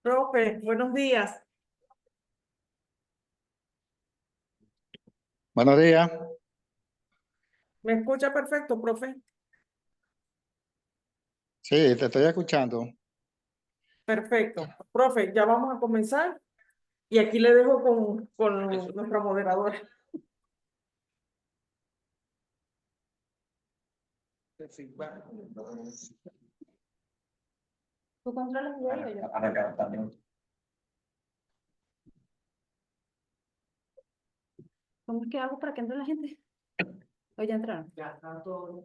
Profe, buenos días. Buenos días. ¿Me escucha perfecto, profe? Sí, te estoy escuchando. Perfecto. Profe, ya vamos a comenzar y aquí le dejo con nuestra moderadora. ¿Tú controlas el video? ¿Cómo es que hago para que entre la gente? ¿O ya entraron? Ya está todo.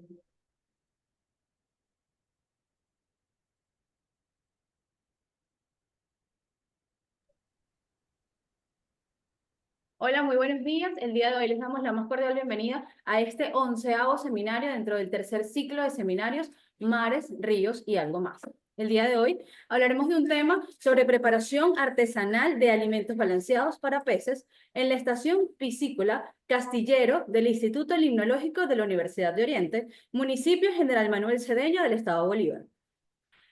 Hola, muy buenos días. El día de hoy les damos la más cordial bienvenida a este 11º seminario dentro del tercer ciclo de seminarios Mares, Ríos y algo más. El día de hoy hablaremos de un tema sobre preparación artesanal de alimentos balanceados para peces en la estación piscícola Castillero del Instituto Limnológico de la Universidad de Oriente, municipio General Manuel Cedeño del Estado Bolívar.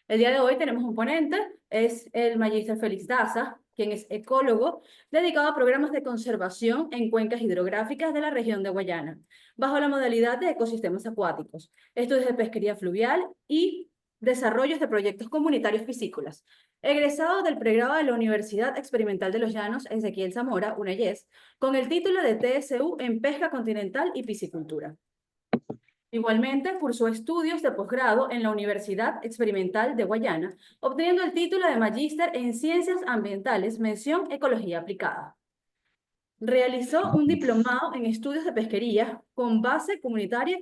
El día de hoy tenemos un ponente, es el magíster Félix Daza, quien es ecólogo, dedicado a programas de conservación en cuencas hidrográficas de la región de Guayana, bajo la modalidad de ecosistemas acuáticos, estudios de pesquería fluvial y desarrollos de proyectos comunitarios piscícolas. Egresado del pregrado de la Universidad Experimental de los Llanos, Ezequiel Zamora, UNEYES, con el título de TSU en Pesca Continental y Piscicultura. Igualmente, cursó estudios de posgrado en la Universidad Experimental de Guayana, obteniendo el título de Magíster en Ciencias Ambientales, mención Ecología Aplicada. Realizó un diplomado en estudios de pesquería con base comunitaria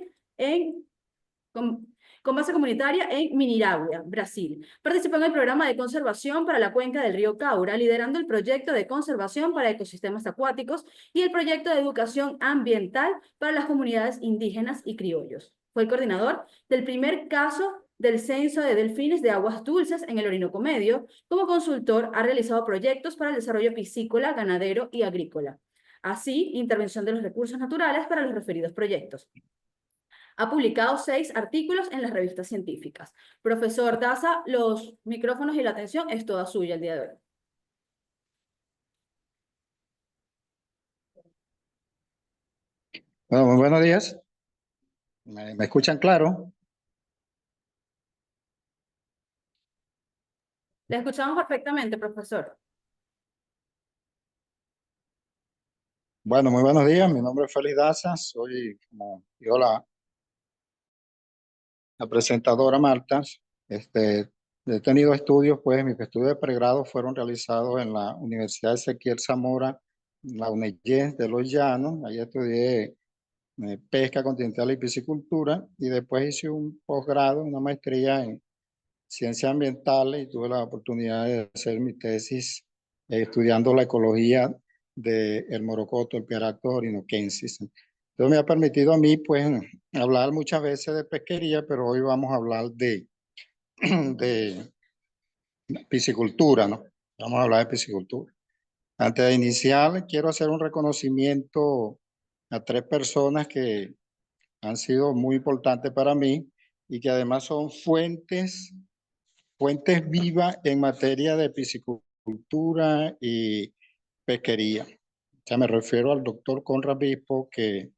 en Miniragua, Brasil. Participó en el programa de conservación para la cuenca del río Caura, liderando el proyecto de conservación para ecosistemas acuáticos y el proyecto de educación ambiental para las comunidades indígenas y criollos. Fue el coordinador del primer caso del censo de delfines de aguas dulces en el Orinoco Medio. Como consultor, ha realizado proyectos para el desarrollo piscícola, ganadero y agrícola. Así, intervención de los recursos naturales para los referidos proyectos. Ha publicado 6 artículos en las revistas científicas. Profesor Daza, los micrófonos y la atención es toda suya el día de hoy. Bueno, muy buenos días. ¿Me escuchan claro? Le escuchamos perfectamente, profesor. Bueno, muy buenos días. Mi nombre es Félix Daza. Soy, como dijo la presentadora Marta, he tenido estudios, pues mis estudios de pregrado fueron realizados en la Universidad Ezequiel Zamora, la UNEYES de Los Llanos. Ahí estudié pesca continental y piscicultura, y después hice un posgrado, una maestría en ciencias ambientales, y tuve la oportunidad de hacer mi tesis estudiando la ecología del morocoto, el Piaractos orinoquensis. Entonces me ha permitido a mí, pues, hablar muchas veces de pesquería, pero hoy vamos a hablar de piscicultura, ¿no? Vamos a hablar de piscicultura. Antes de iniciar, quiero hacer un reconocimiento a 3 personas que han sido muy importantes para mí y que además son fuentes vivas en materia de piscicultura y pesquería. O sea, me refiero al doctor Conrad Bispo, que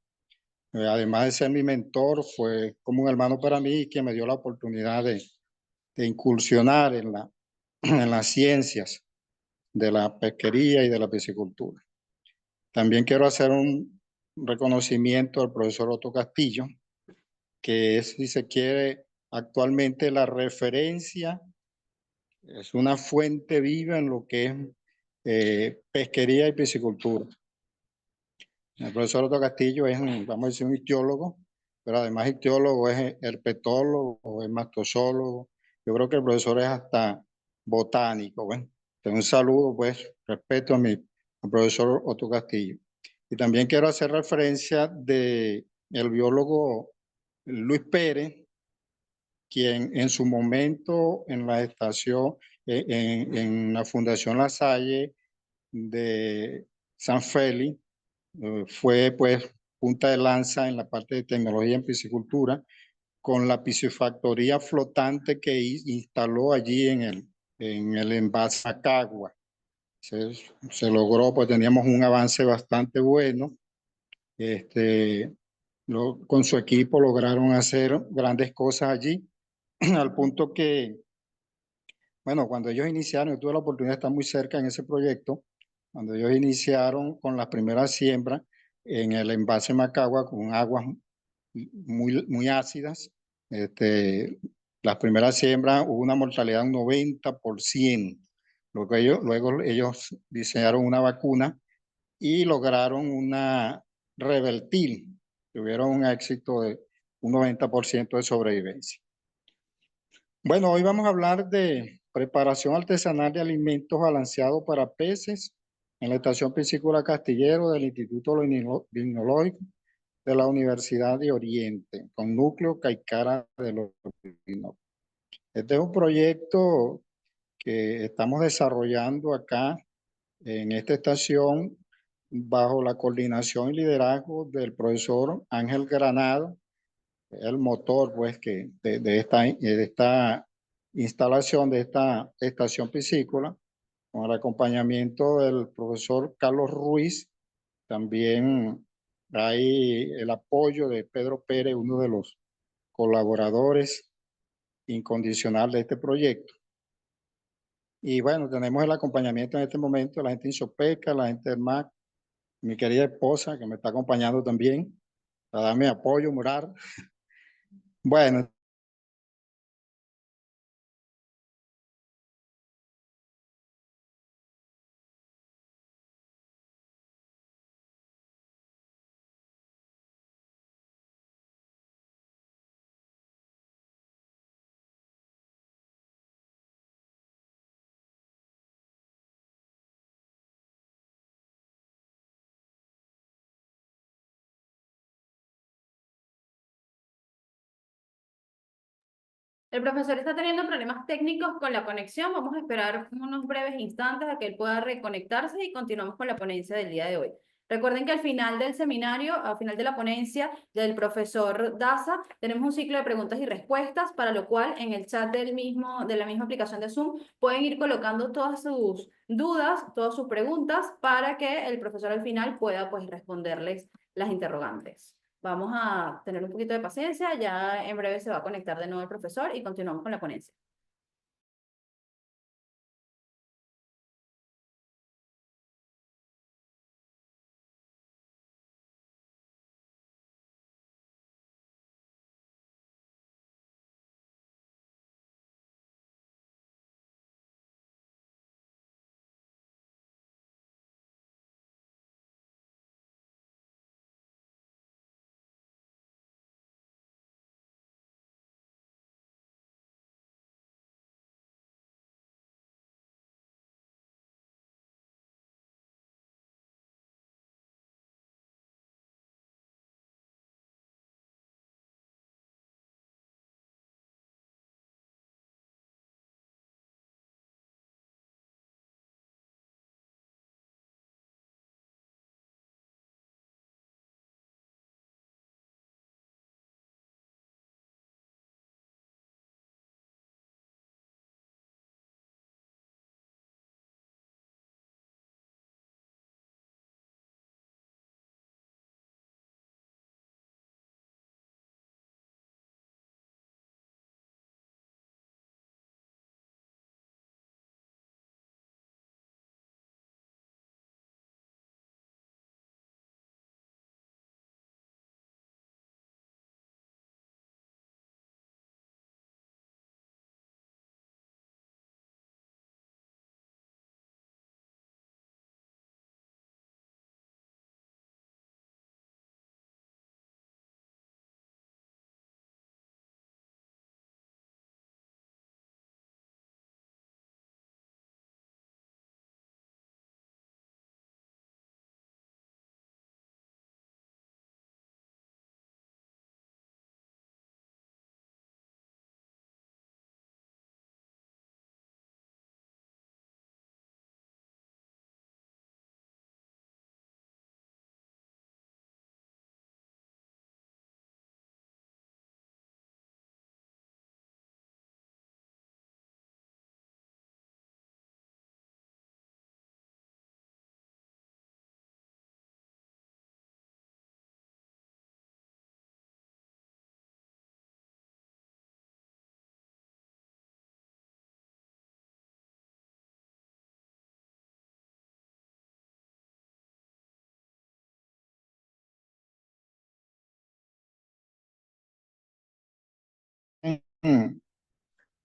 además de ser mi mentor, fue como un hermano para mí y que me dio la oportunidad de incursionar en las ciencias de la pesquería y de la piscicultura. También quiero hacer un reconocimiento al profesor Otto Castillo, que es, si se quiere, actualmente la referencia, es una fuente viva en lo que es pesquería y piscicultura. El profesor Otto Castillo es, vamos a decir, un ictiólogo, pero además ictiólogo es herpetólogo, es mastozólogo. Yo creo que el profesor es hasta botánico. Bueno, un saludo, pues, respeto al profesor Otto Castillo. Y también quiero hacer referencia de el biólogo Luis Pérez, quien en su momento en la estación, en la Fundación La Salle de San Félix, fue pues punta de lanza en la parte de tecnología en piscicultura, con la piscifactoría flotante que instaló allí en el envase Acagua. Se, se logró, pues teníamos un avance bastante bueno. Con su equipo lograron hacer grandes cosas allí, al punto que, bueno, cuando ellos iniciaron, yo tuve la oportunidad de estar muy cerca en ese proyecto, cuando ellos iniciaron con las primeras siembras en el envase Macagua con aguas muy ácidas. Las primeras siembras hubo una mortalidad de un 90%. Luego ellos diseñaron una vacuna y lograron revertir, tuvieron un éxito de un 90% de sobrevivencia. Bueno, hoy vamos a hablar de preparación artesanal de alimentos balanceados para peces en la Estación Piscícola Castillero del Instituto Limnológico de la Universidad de Oriente, con núcleo Caicara de los Orinoco. Este es un proyecto que estamos desarrollando acá en esta estación bajo la coordinación y liderazgo del profesor Ángel Granado, el motor pues, de esta instalación de esta estación piscícola, con el acompañamiento del profesor Carlos Ruiz. También hay el apoyo de Pedro Pérez, uno de los colaboradores incondicional de este proyecto. Y bueno, tenemos el acompañamiento en este momento de la gente de Insopeca, la gente del MAC, mi querida esposa que me está acompañando también para darme apoyo moral. Bueno, El profesor está teniendo problemas técnicos con la conexión. Vamos a esperar unos breves instantes a que él pueda reconectarse y continuamos con la ponencia del día de hoy. Recuerden que al final del seminario, al final de la ponencia del profesor Daza, tenemos un ciclo de preguntas y respuestas, para lo cual en el chat de la misma aplicación de Zoom pueden ir colocando todas sus dudas, todas sus preguntas, para que el profesor al final pueda pues responderles las interrogantes. Vamos a tener un poquito de paciencia, ya en breve se va a conectar de nuevo el profesor y continuamos con la ponencia.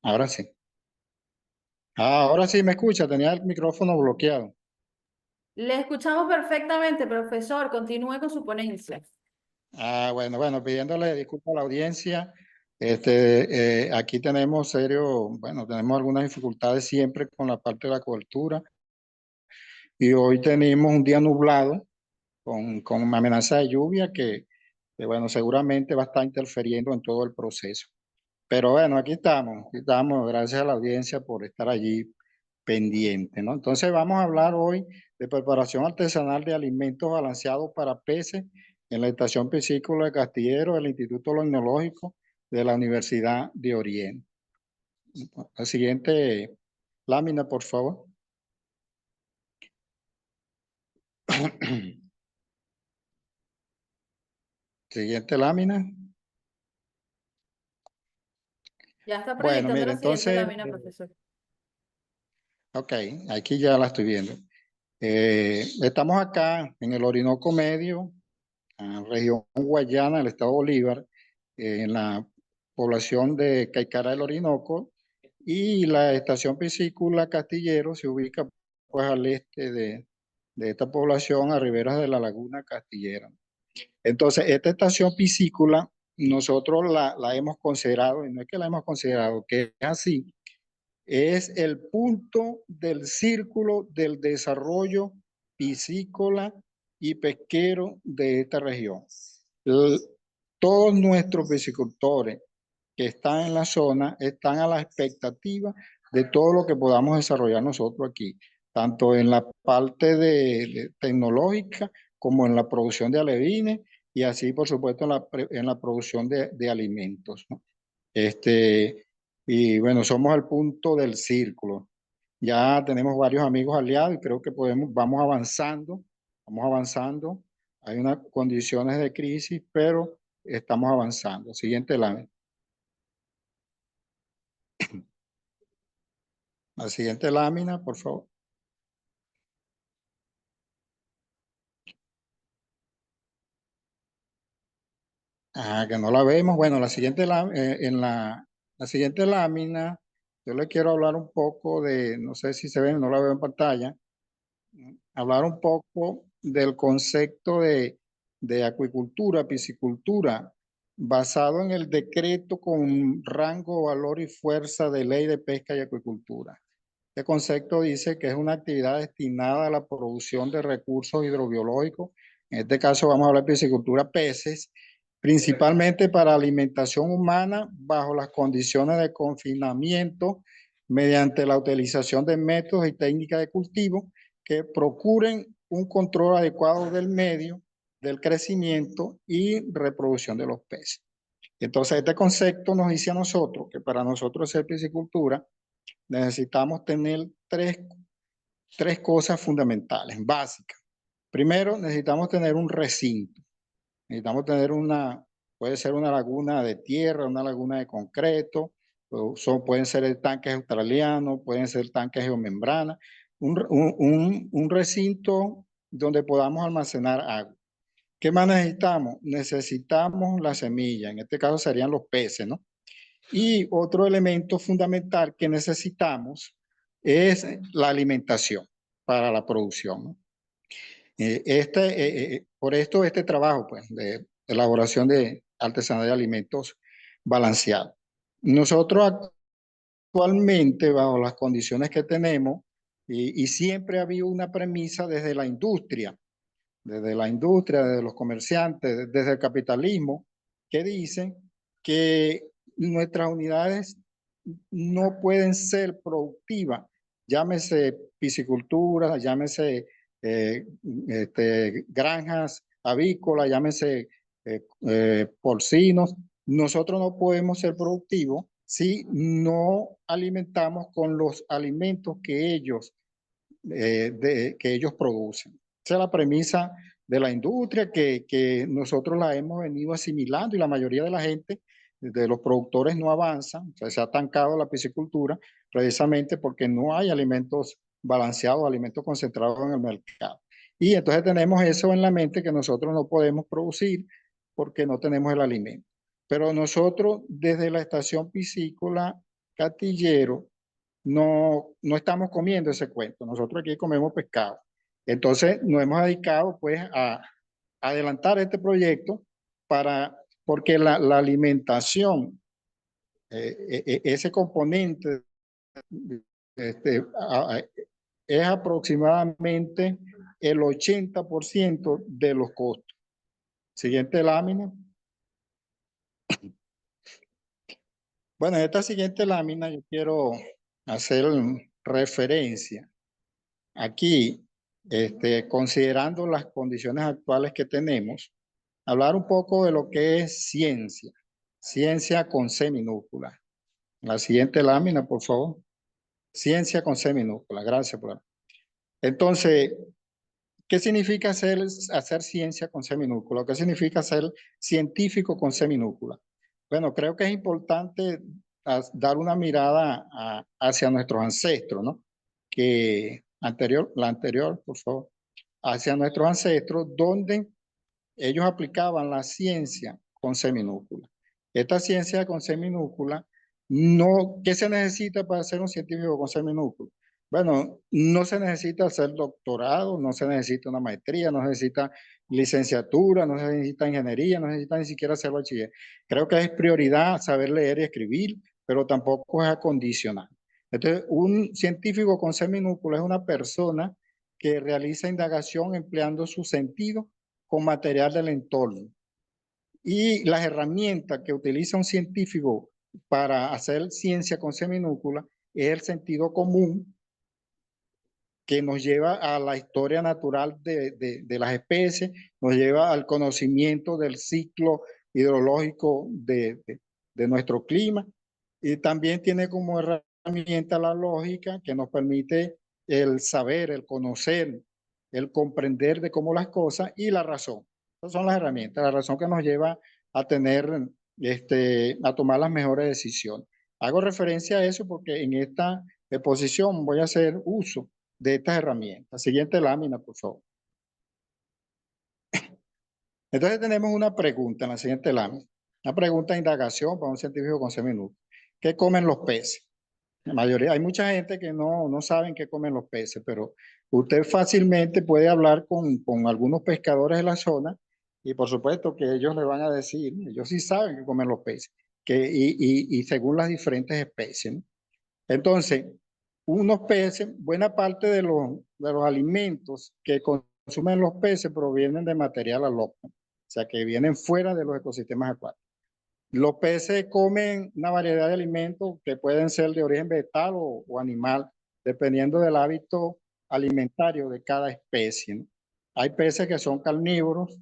Ahora sí. Ahora sí me escucha, tenía el micrófono bloqueado. Le escuchamos perfectamente, profesor. Continúe con su ponencia. Bueno, pidiéndole disculpas a la audiencia. Aquí tenemos tenemos algunas dificultades siempre con la parte de la cobertura. Y hoy tenemos un día nublado con una amenaza de lluvia que seguramente va a estar interfiriendo en todo el proceso. Pero bueno, aquí estamos, gracias a la audiencia por estar allí pendiente, ¿no? Entonces vamos a hablar hoy de preparación artesanal de alimentos balanceados para peces en la estación piscícola de Castillero del Instituto Tecnológico de la Universidad de Oriente. La siguiente lámina, por favor. Siguiente lámina. Ya está Bueno, proyectando mire, la siguiente entonces, lámina, profesor. ok, aquí ya la estoy viendo. Estamos acá en el Orinoco Medio, región Guayana, el estado Bolívar, en la población de Caicara del Orinoco, y la estación piscícola Castillero se ubica pues al este de esta población, a riberas de la laguna Castillera. Entonces, esta estación piscícola nosotros la hemos considerado, y no es que la hemos considerado, que es así, es el punto del círculo del desarrollo piscícola y pesquero de esta región. L- Todos nuestros piscicultores que están en la zona están a la expectativa de todo lo que podamos desarrollar nosotros aquí, tanto en la parte tecnológica como en la producción de alevines y así, por supuesto, en la producción de alimentos, ¿no? Y bueno, somos al punto del círculo. Ya tenemos varios amigos aliados y creo que vamos avanzando, vamos avanzando. Hay unas condiciones de crisis, pero estamos avanzando. Siguiente lámina. La siguiente lámina, por favor. Que no la vemos. Bueno, la siguiente lámina, yo le quiero hablar un poco no sé si se ve, no la veo en pantalla, hablar un poco del concepto de acuicultura, piscicultura, basado en el decreto con rango, valor y fuerza de ley de pesca y acuicultura. Este concepto dice que es una actividad destinada a la producción de recursos hidrobiológicos. En este caso vamos a hablar de piscicultura peces, principalmente para alimentación humana bajo las condiciones de confinamiento mediante la utilización de métodos y técnicas de cultivo que procuren un control adecuado del medio, del crecimiento y reproducción de los peces. Entonces, este concepto nos dice a nosotros que para nosotros hacer piscicultura necesitamos tener tres cosas fundamentales, básicas. Primero, necesitamos tener un recinto. Necesitamos tener puede ser una laguna de tierra, una laguna de concreto, pueden ser tanques australianos, pueden ser tanques geomembrana, un recinto donde podamos almacenar agua. ¿Qué más necesitamos? Necesitamos la semilla, en este caso serían los peces, ¿no? Y otro elemento fundamental que necesitamos es la alimentación para la producción, ¿no? Por esto este trabajo pues, de elaboración de artesanal de alimentos balanceados. Nosotros actualmente, bajo las condiciones que tenemos, y siempre ha habido una premisa desde la industria, desde los comerciantes, desde el capitalismo, que dicen que nuestras unidades no pueden ser productivas, llámese piscicultura, llámese granjas avícolas, llámese porcinos. Nosotros no podemos ser productivos si no alimentamos con los alimentos que ellos producen. Esa es la premisa de la industria que nosotros la hemos venido asimilando y la mayoría de la gente, de los productores, no avanzan. O sea, se ha estancado la piscicultura precisamente porque no hay alimentos balanceados, alimentos concentrados en el mercado. Y entonces tenemos eso en la mente que nosotros no podemos producir porque no tenemos el alimento. Pero nosotros desde la estación piscícola Catillero no estamos comiendo ese cuento. Nosotros aquí comemos pescado. Entonces nos hemos dedicado pues a adelantar este proyecto porque la alimentación, ese componente este, es aproximadamente el 80% de los costos. Siguiente lámina. Bueno, en esta siguiente lámina yo quiero hacer referencia aquí, considerando las condiciones actuales que tenemos, hablar un poco de lo que es ciencia, ciencia con C minúscula. La siguiente lámina, por favor. Ciencia con C minúscula. Gracias por. Entonces, ¿qué significa hacer ciencia con C minúscula? ¿Qué significa ser científico con C minúscula? Bueno, creo que es importante dar una mirada hacia nuestros ancestros, ¿no? La anterior, por favor, hacia nuestros ancestros, donde ellos aplicaban la ciencia con C minúscula. Esta ciencia con C minúscula, no, ¿qué se necesita para ser un científico con C minúscula? Bueno, no se necesita hacer doctorado, no se necesita una maestría, no se necesita licenciatura, no se necesita ingeniería, no se necesita ni siquiera ser bachiller. Creo que es prioridad saber leer y escribir, pero tampoco es acondicional. Entonces, un científico con C minúscula es una persona que realiza indagación empleando su sentido con material del entorno. Y las herramientas que utiliza un científico para hacer ciencia con C minúscula es el sentido común que nos lleva a la historia natural de las especies, nos lleva al conocimiento del ciclo hidrológico de nuestro clima y también tiene como herramienta la lógica que nos permite el saber, el conocer, el comprender de cómo las cosas y la razón. Esas son las herramientas, la razón que nos lleva a tener, a tomar las mejores decisiones. Hago referencia a eso porque en esta exposición voy a hacer uso de estas herramientas. Siguiente lámina, por favor. Entonces tenemos una pregunta en la siguiente lámina. Una pregunta de indagación para un científico con C minúscula. ¿Qué comen los peces? La mayoría, hay mucha gente que no saben qué comen los peces, pero usted fácilmente puede hablar con algunos pescadores de la zona y por supuesto que ellos le van a decir, ellos sí saben qué comen los peces, y según las diferentes especies, ¿no? Entonces, unos peces, buena parte de los alimentos que consumen los peces provienen de material alóctono, o sea, que vienen fuera de los ecosistemas acuáticos. Los peces comen una variedad de alimentos que pueden ser de origen vegetal o animal, dependiendo del hábito alimentario de cada especie, ¿no? Hay peces que son carnívoros,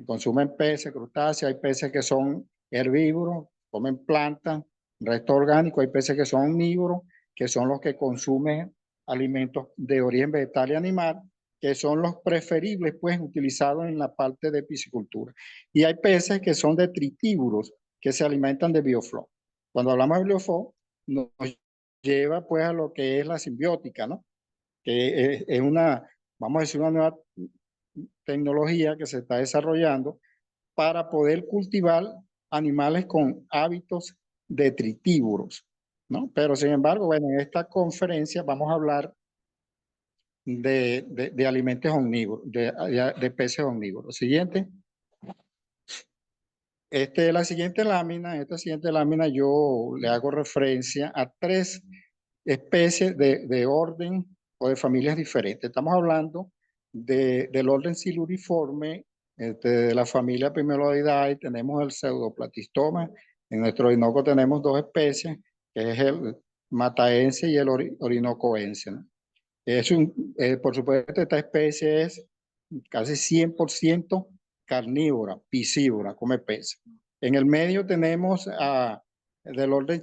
consumen peces, crustáceos, hay peces que son herbívoros, comen plantas, resto orgánico, hay peces que son omnívoros, que son los que consumen alimentos de origen vegetal y animal, que son los preferibles, pues, utilizados en la parte de piscicultura. Y hay peces que son detritívoros, que se alimentan de biofloc. Cuando hablamos de biofloc, nos lleva, pues, a lo que es la simbiótica, ¿no? Que es una, vamos a decir, una nueva tecnología que se está desarrollando para poder cultivar animales con hábitos detritívoros, ¿no? Pero sin embargo, bueno, en esta conferencia vamos a hablar de alimentos omnívoros, de peces omnívoros. Siguiente. La siguiente lámina, esta siguiente lámina yo le hago referencia a tres especies de orden o de familias diferentes. Estamos hablando del orden siluriforme, de la familia Pimelodidae, tenemos el pseudoplatistoma. En nuestro Orinoco tenemos dos especies, que es el mataense y el orinocoense, ¿no? Por supuesto, esta especie es casi 100% carnívora, piscívora, come peces. En el medio tenemos del orden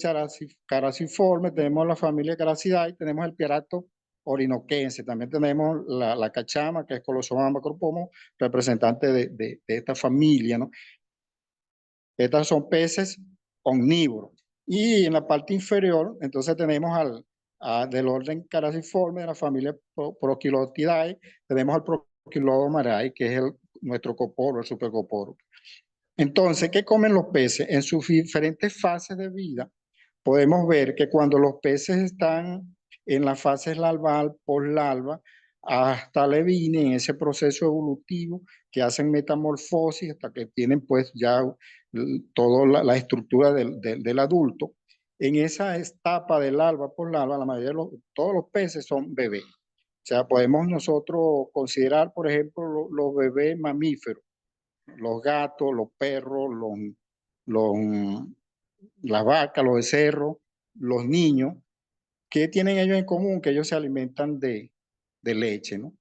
caraciforme, tenemos la familia Caracidae, tenemos el piarato orinoquense, también tenemos la cachama, que es Colosoma macropomo, representante de esta familia, ¿no? Estas son peces omnívoros. Y en la parte inferior, entonces tenemos del orden caraciforme de la familia Prochilotidae, tenemos al Prochilodomarae, que es nuestro coporo, el supercoporo. Entonces, ¿qué comen los peces? En sus diferentes fases de vida, podemos ver que cuando los peces están en las fases larval, poslarva, hasta levine, en ese proceso evolutivo que hacen metamorfosis hasta que tienen pues ya toda la estructura del adulto. En esa etapa del larva, poslarva, la mayoría de todos los peces son bebés. O sea, podemos nosotros considerar, por ejemplo, los bebés mamíferos, los gatos, los perros, los, las vacas, los becerros, los niños. ¿Qué tienen ellos en común? Que ellos se alimentan de leche, ¿no?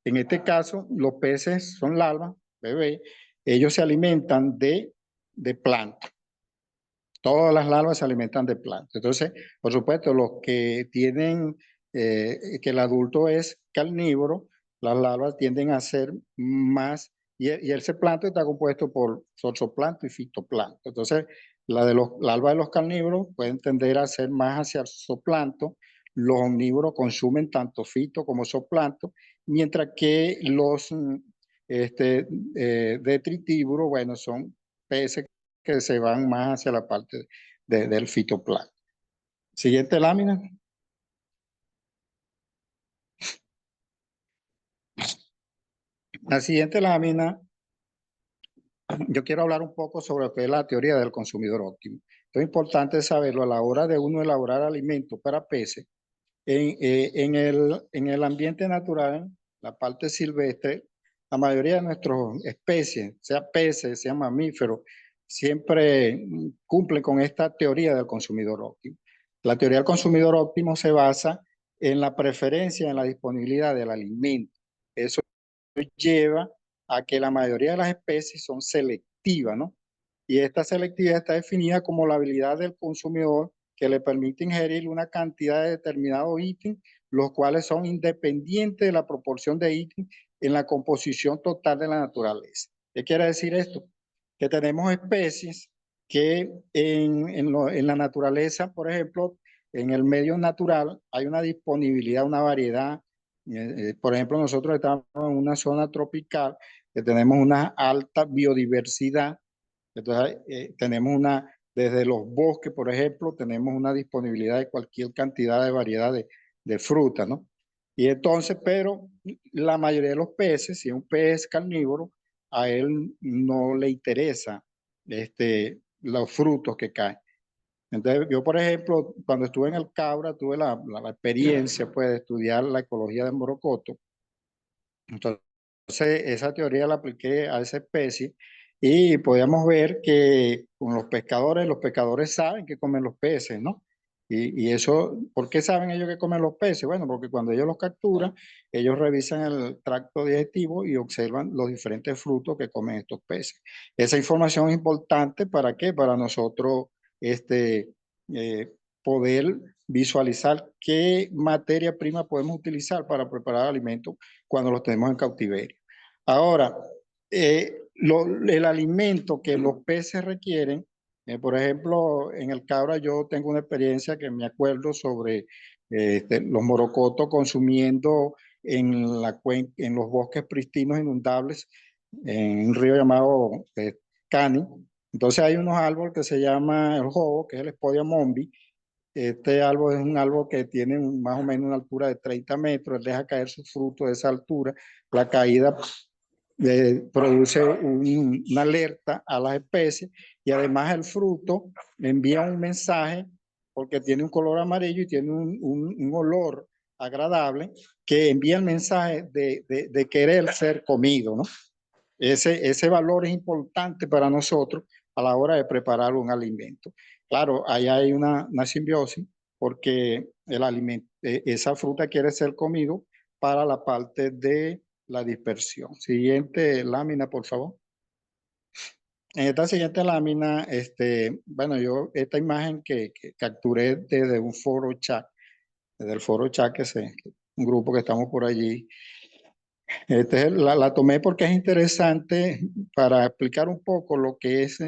En este caso, los peces son larvas, bebés, ellos se alimentan de plantas. Todas las larvas se alimentan de plantas. Entonces, por supuesto, los que tienen, que el adulto es carnívoro, las larvas tienden a ser más, y ese plancton está compuesto por zooplancton y fitoplancton. Entonces, la de los larvas de los carnívoros pueden tender a ser más hacia el zooplancton. Los omnívoros consumen tanto fito como zooplancton, mientras que los detritívoros, bueno, son peces que se van más hacia la parte del fitoplancton. Siguiente lámina. La siguiente lámina, yo quiero hablar un poco sobre lo que es la teoría del consumidor óptimo. Es importante saberlo a la hora de uno elaborar alimentos para peces. En el ambiente natural, la parte silvestre, la mayoría de nuestras especies, sea peces, sea mamíferos, siempre cumplen con esta teoría del consumidor óptimo. La teoría del consumidor óptimo se basa en la preferencia, en la disponibilidad del alimento. Eso lleva a que la mayoría de las especies son selectivas, ¿no? Y esta selectividad está definida como la habilidad del consumidor que le permite ingerir una cantidad de determinados ítems, los cuales son independientes de la proporción de ítems en la composición total de la naturaleza. ¿Qué quiere decir esto? Que tenemos especies que en la naturaleza, por ejemplo, en el medio natural hay una disponibilidad, una variedad. Por ejemplo, nosotros estamos en una zona tropical que tenemos una alta biodiversidad. Entonces, tenemos desde los bosques, por ejemplo, tenemos una disponibilidad de cualquier cantidad de variedad de fruta, ¿no? Y entonces, pero la mayoría de los peces, si un pez carnívoro, a él no le interesa los frutos que caen. Entonces, yo, por ejemplo, cuando estuve en el Cabra, tuve la experiencia pues, de estudiar la ecología del morocoto. Entonces, esa teoría la apliqué a esa especie y podíamos ver que con los pescadores saben que comen los peces, ¿no? Y eso, ¿por qué saben ellos que comen los peces? Bueno, porque cuando ellos los capturan, ellos revisan el tracto digestivo y observan los diferentes frutos que comen estos peces. Esa información es importante, ¿para qué? Para nosotros eh, poder visualizar qué materia prima podemos utilizar para preparar alimentos cuando los tenemos en cautiverio. Ahora, el alimento que los peces requieren, por ejemplo, en el Cabra yo tengo una experiencia que me acuerdo sobre los morocotos consumiendo en los bosques pristinos inundables, en un río llamado Cani. Entonces hay unos árboles que se llama el jobo, que es el Spodia mombi. Este árbol es un árbol que tiene más o menos una altura de 30 metros, él deja caer su fruto de esa altura, la caída produce una alerta a las especies y además el fruto envía un mensaje porque tiene un color amarillo y tiene un olor agradable que envía el mensaje de querer ser comido, ¿no? Ese valor es importante para nosotros a la hora de preparar un alimento. Claro, ahí hay una simbiosis porque el alimento, esa fruta quiere ser comido para la parte de la dispersión. Siguiente lámina, por favor. En esta siguiente lámina, bueno, yo esta imagen que capturé desde un foro chat, desde el foro chat, un grupo que estamos por allí. La tomé porque es interesante para explicar un poco lo que es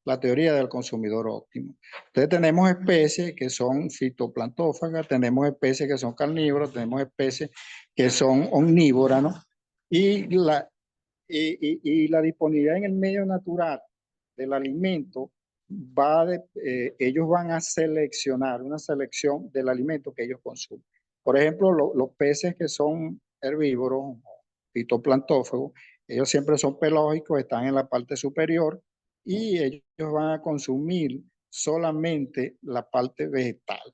la teoría del consumidor óptimo. Entonces tenemos especies que son fitoplantófagas, tenemos especies que son carnívoras, tenemos especies que son omnívoras, ¿no? Y la disponibilidad en el medio natural del alimento ellos van a seleccionar una selección del alimento que ellos consumen. Por ejemplo, los peces que son herbívoros, fitoplanctófagos, ellos siempre son pelógicos, están en la parte superior y ellos van a consumir solamente la parte vegetal,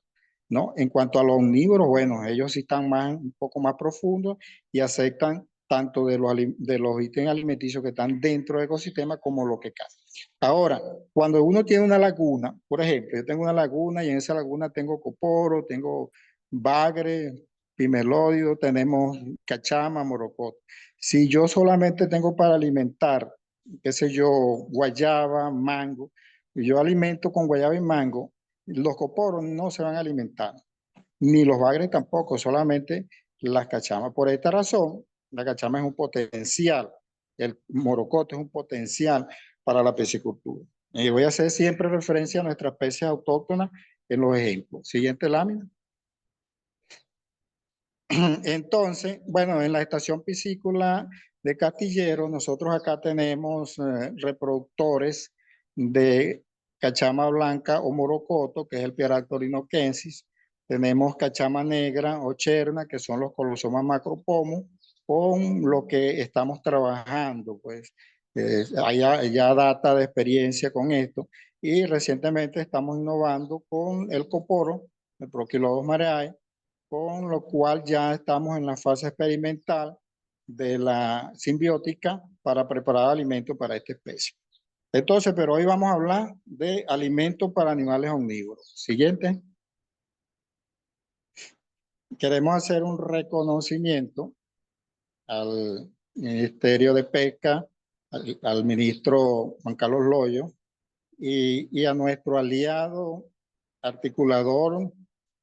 ¿no? En cuanto a los omnívoros, bueno, ellos sí están un poco más profundos y aceptan tanto de los ítems alimenticios que están dentro del ecosistema como lo que cazan. Ahora, cuando uno tiene una laguna, por ejemplo, yo tengo una laguna y en esa laguna tengo coporo, tengo bagre, pimelódido, tenemos cachama, morocoto. Si yo solamente tengo para alimentar, qué sé yo, guayaba, mango, y yo alimento con guayaba y mango, los coporos no se van a alimentar, ni los bagres tampoco, solamente las cachamas. Por esta razón, la cachama es un potencial, el morocoto es un potencial para la piscicultura. Y voy a hacer siempre referencia a nuestras especies autóctonas en los ejemplos. Siguiente lámina. Entonces, bueno, en la estación piscícola de Castillero, nosotros acá tenemos reproductores de cachama blanca o morocoto, que es el Pieractorino kensis. Tenemos cachama negra o cherna, que son los colosomas macropomos, con lo que estamos trabajando, pues hay ya data de experiencia con esto. Y recientemente estamos innovando con el coporo, el Proquilodos mareae, con lo cual ya estamos en la fase experimental de la simbiótica para preparar alimentos para esta especie. Entonces, pero hoy vamos a hablar de alimentos para animales omnívoros. Siguiente. Queremos hacer un reconocimiento al Ministerio de Pesca, al ministro Juan Carlos Loyo y a nuestro aliado articulador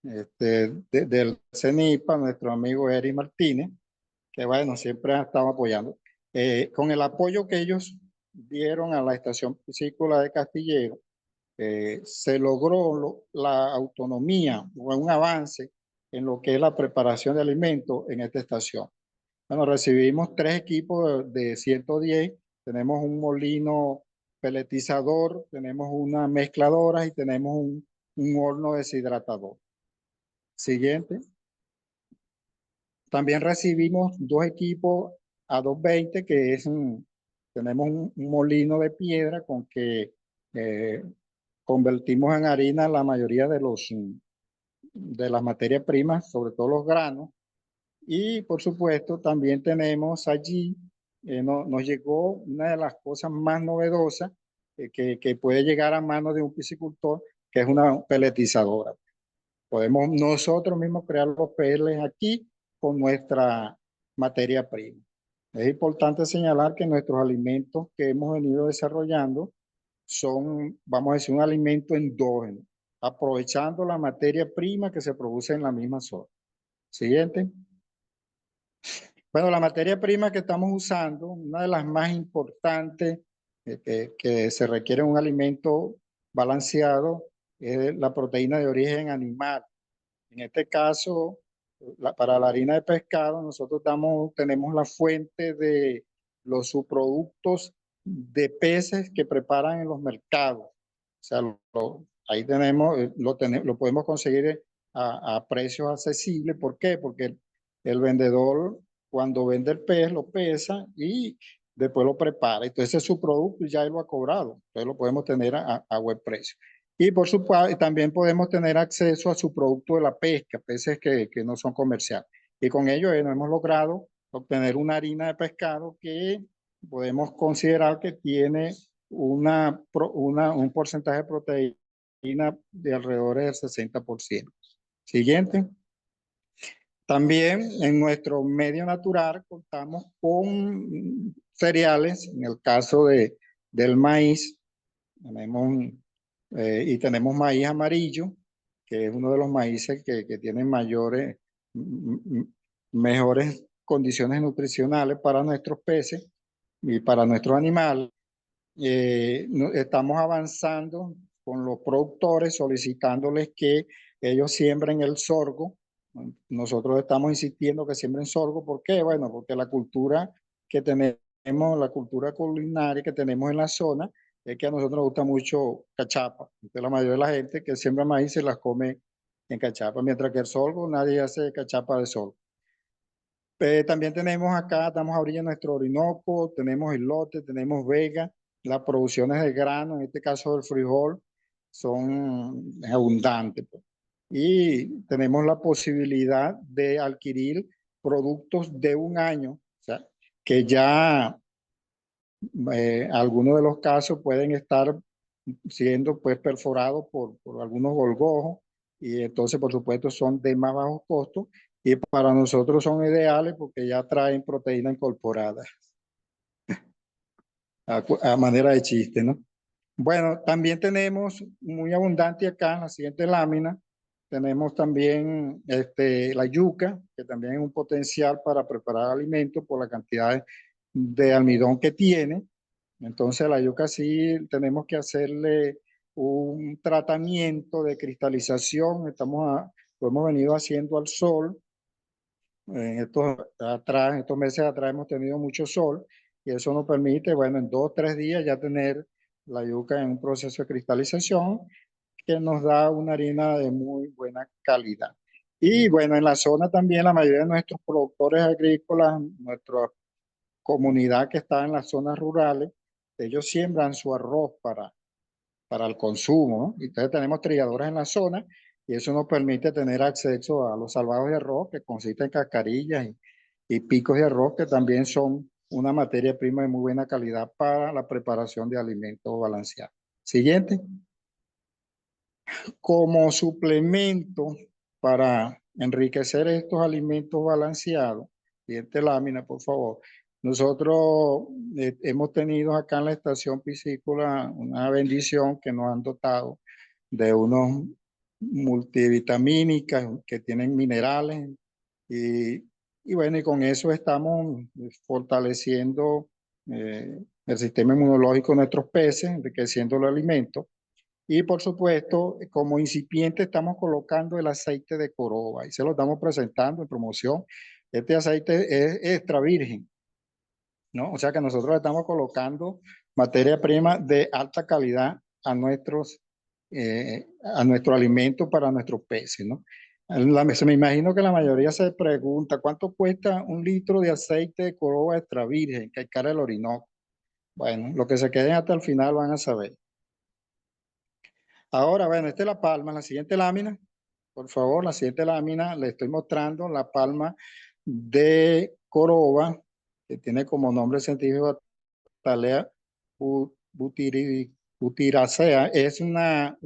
del CENIPA, nuestro amigo Eric Martínez, que bueno, siempre ha estado apoyando. Con el apoyo que ellos dieron a la estación piscícola de Castillero, se logró la autonomía o un avance en lo que es la preparación de alimentos en esta estación. Bueno, recibimos 3 equipos de 110, tenemos un molino peletizador, tenemos una mezcladora y tenemos un horno deshidratador. Siguiente. También recibimos 2 equipos a 220, que es tenemos un molino de piedra con que convertimos en harina la mayoría de las materias primas, sobre todo los granos. Y por supuesto también tenemos allí, nos llegó una de las cosas más novedosas que puede llegar a manos de un piscicultor, que es una peletizadora. Podemos nosotros mismos crear los peles aquí con nuestra materia prima. Es importante señalar que nuestros alimentos que hemos venido desarrollando son, vamos a decir, un alimento endógeno, aprovechando la materia prima que se produce en la misma zona. Siguiente. Bueno, la materia prima que estamos usando, una de las más importantes que se requiere en un alimento balanceado, es la proteína de origen animal. En este caso, para la harina de pescado, nosotros tenemos la fuente de los subproductos de peces que preparan en los mercados. O sea, ahí tenemos, lo podemos conseguir a precios accesibles. ¿Por qué? Porque el vendedor, cuando vende el pez, lo pesa y después lo prepara. Entonces, ese es su producto y ya él lo ha cobrado. Entonces, lo podemos tener a buen precio. Y por supuesto, también podemos tener acceso a su producto de la pesca, peces que no son comerciales. Y con ello nos hemos logrado obtener una harina de pescado que podemos considerar que tiene un porcentaje de proteína de alrededor del 60%. Siguiente. También en nuestro medio natural contamos con cereales, en el caso del maíz, tenemos maíz amarillo, que es uno de los maíces que tienen mejores condiciones nutricionales para nuestros peces y para nuestros animales. Estamos avanzando con los productores, solicitándoles que ellos siembren el sorgo. Nosotros estamos insistiendo que siembren sorgo. ¿Por qué? Bueno, porque la cultura que tenemos, la cultura culinaria que tenemos en la zona, es que a nosotros nos gusta mucho cachapa. Entonces, la mayoría de la gente que siembra maíz se las come en cachapa, mientras que el sorgo, nadie hace cachapa de sorgo. También tenemos acá, estamos a orilla de nuestro Orinoco, tenemos islote, tenemos vega, las producciones de grano, en este caso del frijol, son abundantes, pues. Y tenemos la posibilidad de adquirir productos de un año, o sea, que ya algunos de los casos pueden estar siendo pues perforados por algunos gorgojos y entonces por supuesto son de más bajo costo y para nosotros son ideales porque ya traen proteína incorporada a manera de chiste, ¿no? Bueno, también tenemos muy abundante acá en la siguiente lámina, tenemos también la yuca, que también es un potencial para preparar alimentos por la cantidad de almidón que tiene. Entonces la yuca sí tenemos que hacerle un tratamiento de cristalización. Lo hemos venido haciendo al sol. Estos meses atrás hemos tenido mucho sol y eso nos permite, bueno, en 2 o 3 días ya tener la yuca en un proceso de cristalización que nos da una harina de muy buena calidad. Y bueno, en la zona también la mayoría de nuestros productores agrícolas, nuestra comunidad que está en las zonas rurales, ellos siembran su arroz para el consumo, ¿no? Entonces tenemos trilladoras en la zona y eso nos permite tener acceso a los salvados de arroz que consisten en cascarillas y picos de arroz que también son una materia prima de muy buena calidad para la preparación de alimentos balanceados. Siguiente. Como suplemento para enriquecer estos alimentos balanceados, siguiente lámina, por favor. Nosotros hemos tenido acá en la estación piscícola una bendición que nos han dotado de unos multivitamínicas que tienen minerales y, y bueno, y con eso estamos fortaleciendo el sistema inmunológico de nuestros peces, enriqueciendo los alimentos. Y por supuesto, como incipiente estamos colocando el aceite de coroba y se lo estamos presentando en promoción. Este aceite es extra virgen, ¿no? O sea que nosotros le estamos colocando materia prima de alta calidad a nuestro alimento para nuestros peces, ¿no? Me imagino que la mayoría se pregunta, ¿cuánto cuesta un litro de aceite de coroba extra virgen, que hay cara del Orinoco? Bueno, lo que se queden hasta el final van a saber. Ahora, bueno, esta es la palma, la siguiente lámina. Por favor, la siguiente lámina le estoy mostrando la palma de Coroba, que tiene como nombre científico Talea butiracea. Es una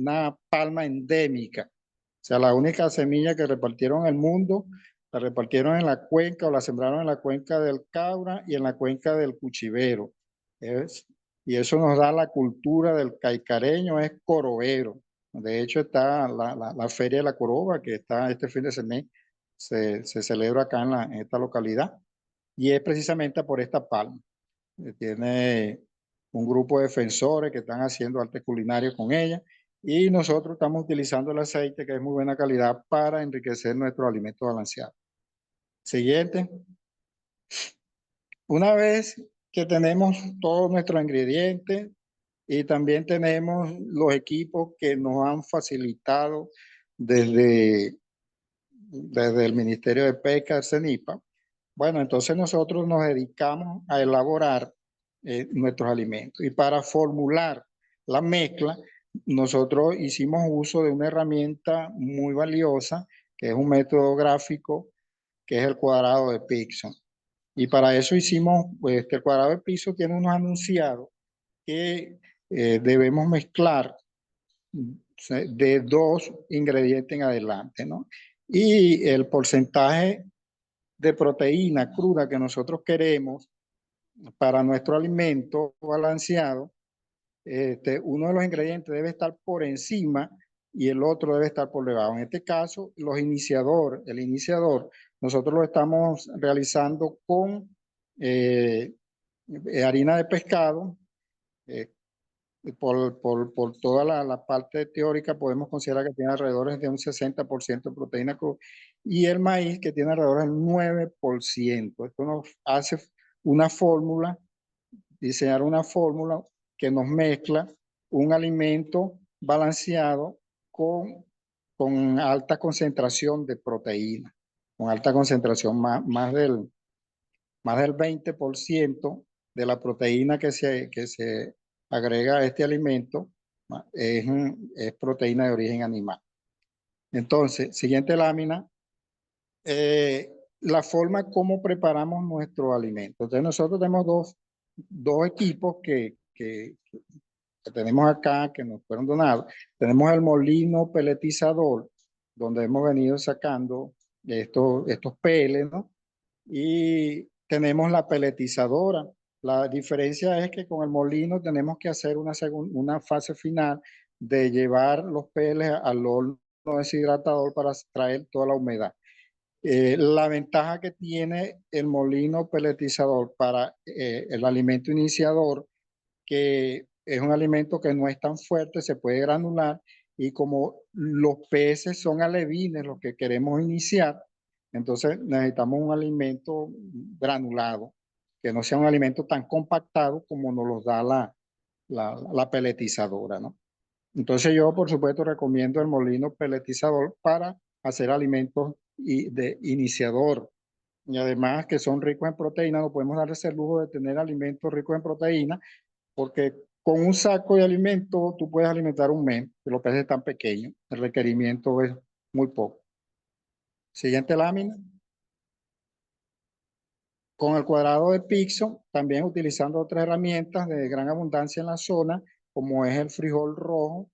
palma endémica. O sea, la única semilla que repartieron en el mundo, la repartieron en la cuenca o la sembraron en la cuenca del Caura y en la cuenca del Cuchivero. Es, y eso nos da la cultura del caicareño, es corobero. De hecho, está la Feria de la Coroba, que está este fin de semana, se celebra acá en esta localidad, y es precisamente por esta palma. Tiene un grupo de defensores que están haciendo arte culinario con ella, y nosotros estamos utilizando el aceite, que es muy buena calidad, para enriquecer nuestro alimento balanceado. Siguiente. Una vez que tenemos todos nuestros ingredientes, y también tenemos los equipos que nos han facilitado desde, desde el Ministerio de Pesca, el CENIPA. Bueno, entonces nosotros nos dedicamos a elaborar nuestros alimentos. Y para formular la mezcla, nosotros hicimos uso de una herramienta muy valiosa, que es un método gráfico, que es el cuadrado de Pearson. Y para eso hicimos, pues, que el cuadrado de piso tiene unos anunciados que debemos mezclar de 2 ingredientes en adelante, ¿no? Y el porcentaje de proteína cruda que nosotros queremos para nuestro alimento balanceado, uno de los ingredientes debe estar por encima y el otro debe estar por debajo. En este caso, el iniciador, nosotros lo estamos realizando con harina de pescado, eh, por toda la parte teórica podemos considerar que tiene alrededor de un 60% de proteína cruda y el maíz que tiene alrededor del 9%. Esto nos hace una fórmula, diseñar una fórmula que nos mezcla un alimento balanceado con alta concentración de proteína, con alta concentración más del 20% de la proteína que se agrega a este alimento es proteína de origen animal. Entonces, siguiente lámina, la forma como preparamos nuestro alimento. Entonces, nosotros tenemos dos equipos que tenemos acá, que nos fueron donados. Tenemos el molino peletizador, donde hemos venido sacando estos peles, ¿no? Y tenemos la peletizadora. La diferencia es que con el molino tenemos que hacer una fase final de llevar los peles al horno deshidratador para extraer toda la humedad. La ventaja que tiene el molino peletizador para el alimento iniciador, que es un alimento que no es tan fuerte, se puede granular, y como los peces son alevines los que queremos iniciar, entonces necesitamos un alimento granulado, que no sea un alimento tan compactado como nos los da la peletizadora, ¿no? Entonces yo, por supuesto, recomiendo el molino peletizador para hacer alimentos de iniciador. Y además que son ricos en proteína, no podemos dar ese lujo de tener alimentos ricos en proteína, porque con un saco de alimento tú puedes alimentar un mes, pero los peces están pequeños, el requerimiento es muy poco. Siguiente lámina. Con el cuadrado de Pixo, también utilizando otras herramientas de gran abundancia en la zona, como es el frijol rojo,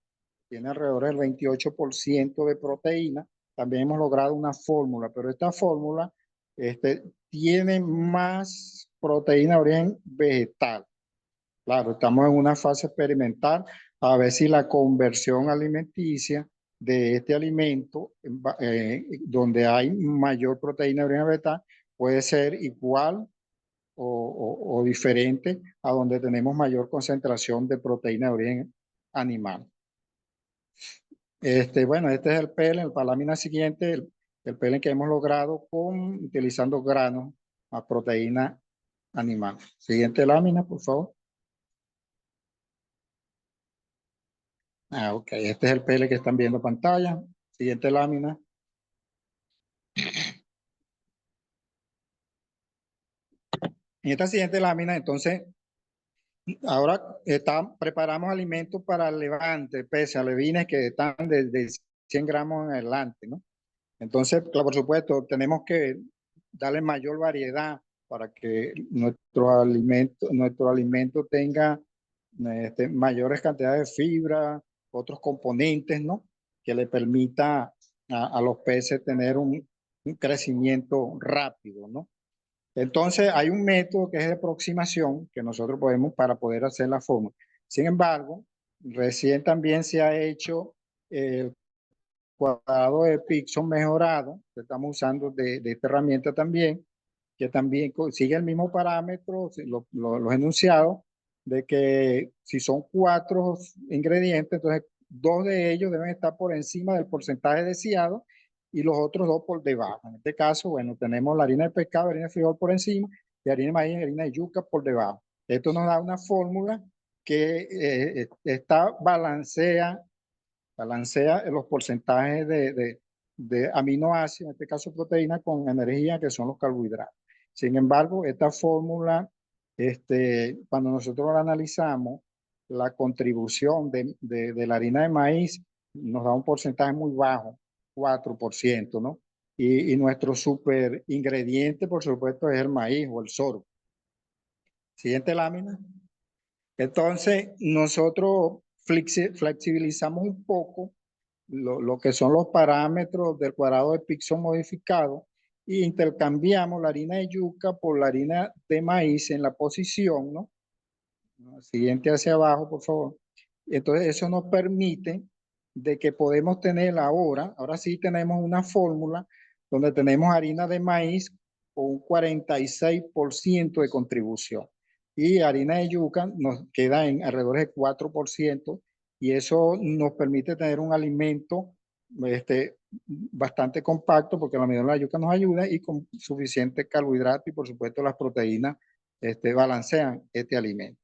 tiene alrededor del 28% de proteína. También hemos logrado una fórmula, pero esta fórmula tiene más proteína de origen vegetal. Claro, estamos en una fase experimental a ver si la conversión alimenticia de este alimento, donde hay mayor proteína de origen vegetal, puede ser igual o diferente a donde tenemos mayor concentración de proteína de origen animal. Bueno, este es el PEL, para la lámina siguiente, el PEL que hemos logrado utilizando granos a proteína animal. Siguiente lámina, por favor. Ok, este es el PL que están viendo en pantalla. Siguiente lámina. En esta siguiente lámina, entonces, ahora preparamos alimentos para levante, peces, alevines que están de 100 gramos en adelante, ¿no? Entonces, claro, por supuesto, tenemos que darle mayor variedad para que nuestro alimento tenga mayores cantidades de fibra, otros componentes, ¿no? Que le permita a los peces tener un crecimiento rápido, ¿no? Entonces, hay un método que es de aproximación que nosotros podemos para poder hacer la fórmula. Sin embargo, recién también se ha hecho el cuadrado de Pixel mejorado, que estamos usando de esta herramienta también, que también sigue el mismo parámetro, los enunciados, de que si son 4 ingredientes, entonces 2 de ellos deben estar por encima del porcentaje deseado y los otros 2 por debajo. En este caso, bueno, tenemos la harina de pescado, harina de frijol por encima y harina de maíz y harina de yuca por debajo. Esto nos da una fórmula que balancea los porcentajes de aminoácidos, en este caso proteína, con energía, que son los carbohidratos. Sin embargo, esta fórmula, cuando nosotros la analizamos, la contribución de la harina de maíz nos da un porcentaje muy bajo, 4%, ¿no? Y nuestro super ingrediente, por supuesto, es el maíz o el sorgo. Siguiente lámina. Entonces, nosotros flexibilizamos un poco lo que son los parámetros del cuadrado de Pixel modificado y intercambiamos la harina de yuca por la harina de maíz en la posición, ¿no? Siguiente hacia abajo, por favor. Entonces, eso nos permite de que podemos tener ahora sí tenemos una fórmula donde tenemos harina de maíz con un 46% de contribución. Y harina de yuca nos queda en alrededor de 4%, y eso nos permite tener un alimento bastante compacto, porque la medida de la yuca nos ayuda y con suficiente carbohidrato, y por supuesto las proteínas balancean este alimento.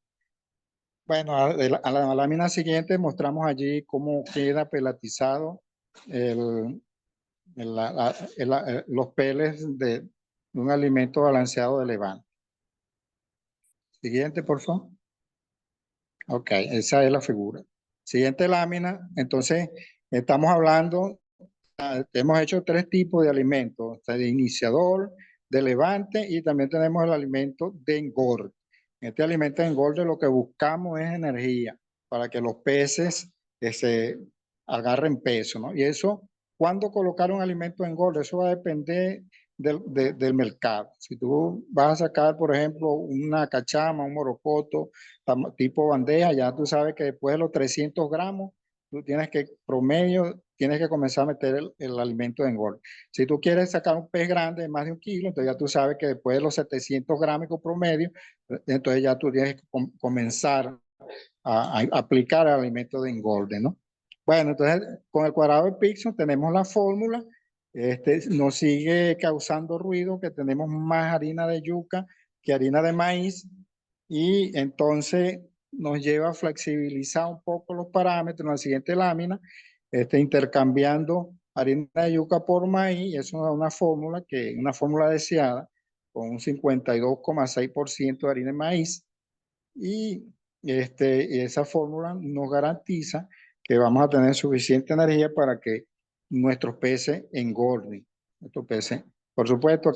Bueno, a la lámina siguiente mostramos allí cómo queda pelatizado el, los peles de un alimento balanceado de levante. Siguiente, por favor. Ok, esa es la figura. Siguiente lámina. Entonces, estamos hablando, hemos hecho tres tipos de alimentos: de iniciador, de levante, y también tenemos el alimento de engorde. En este alimento de engorde lo que buscamos es energía para que los peces se agarren peso, ¿no? Y eso, ¿cuándo colocar un alimento de engorde? Eso va a depender del mercado. Si tú vas a sacar, por ejemplo, una cachama, un morocoto, tipo bandeja, ya tú sabes que después de los 300 gramos, tú tienes que, promedio, tienes que comenzar a meter el alimento de engorde. Si tú quieres sacar un pez grande de más de 1 kilo, entonces ya tú sabes que después de los 700 grámicos promedio, entonces ya tú tienes que comenzar a aplicar el alimento de engorde, ¿no? Bueno, entonces con el cuadrado de Pearson tenemos la fórmula. Nos sigue causando ruido que tenemos más harina de yuca que harina de maíz, y entonces nos lleva a flexibilizar un poco los parámetros en la siguiente lámina, intercambiando harina de yuca por maíz, y eso es una fórmula deseada con un 52,6% de harina de maíz, y esa fórmula nos garantiza que vamos a tener suficiente energía para que nuestros peces engorden. Nuestros peces. Por supuesto, a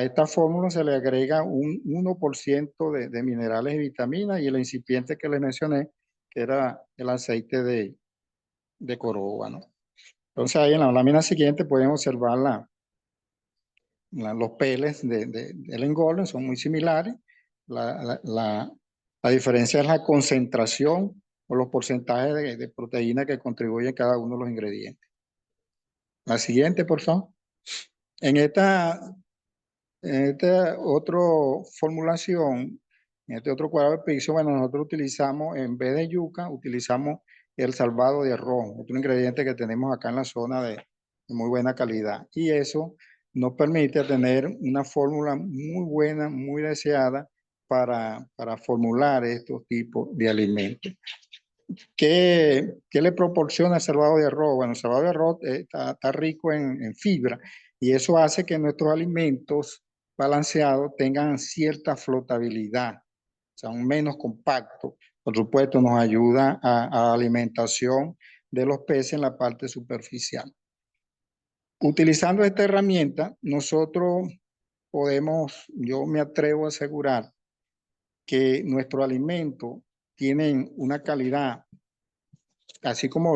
esta fórmula se le agrega un 1% de minerales y vitaminas, y el incipiente que les mencioné, que era el aceite de coroba, ¿no? Entonces ahí en la lámina siguiente pueden observar los peles del engorde, son muy similares. La, la, la, la diferencia es la concentración o los porcentajes de proteína que contribuyen cada uno de los ingredientes. La siguiente, por favor. En esta otra formulación, en este otro cuadrado de piso, bueno, nosotros utilizamos, en vez de yuca, utilizamos el salvado de arroz, otro ingrediente que tenemos acá en la zona de muy buena calidad. Y eso nos permite tener una fórmula muy buena, muy deseada para formular estos tipos de alimentos. ¿Qué le proporciona el salvado de arroz? Bueno, el salvado de arroz está rico en fibra, y eso hace que nuestros alimentos balanceados tengan cierta flotabilidad, son menos compactos. Por supuesto, nos ayuda a la alimentación de los peces en la parte superficial. Utilizando esta herramienta, nosotros yo me atrevo a asegurar que nuestros alimentos tienen una calidad, así como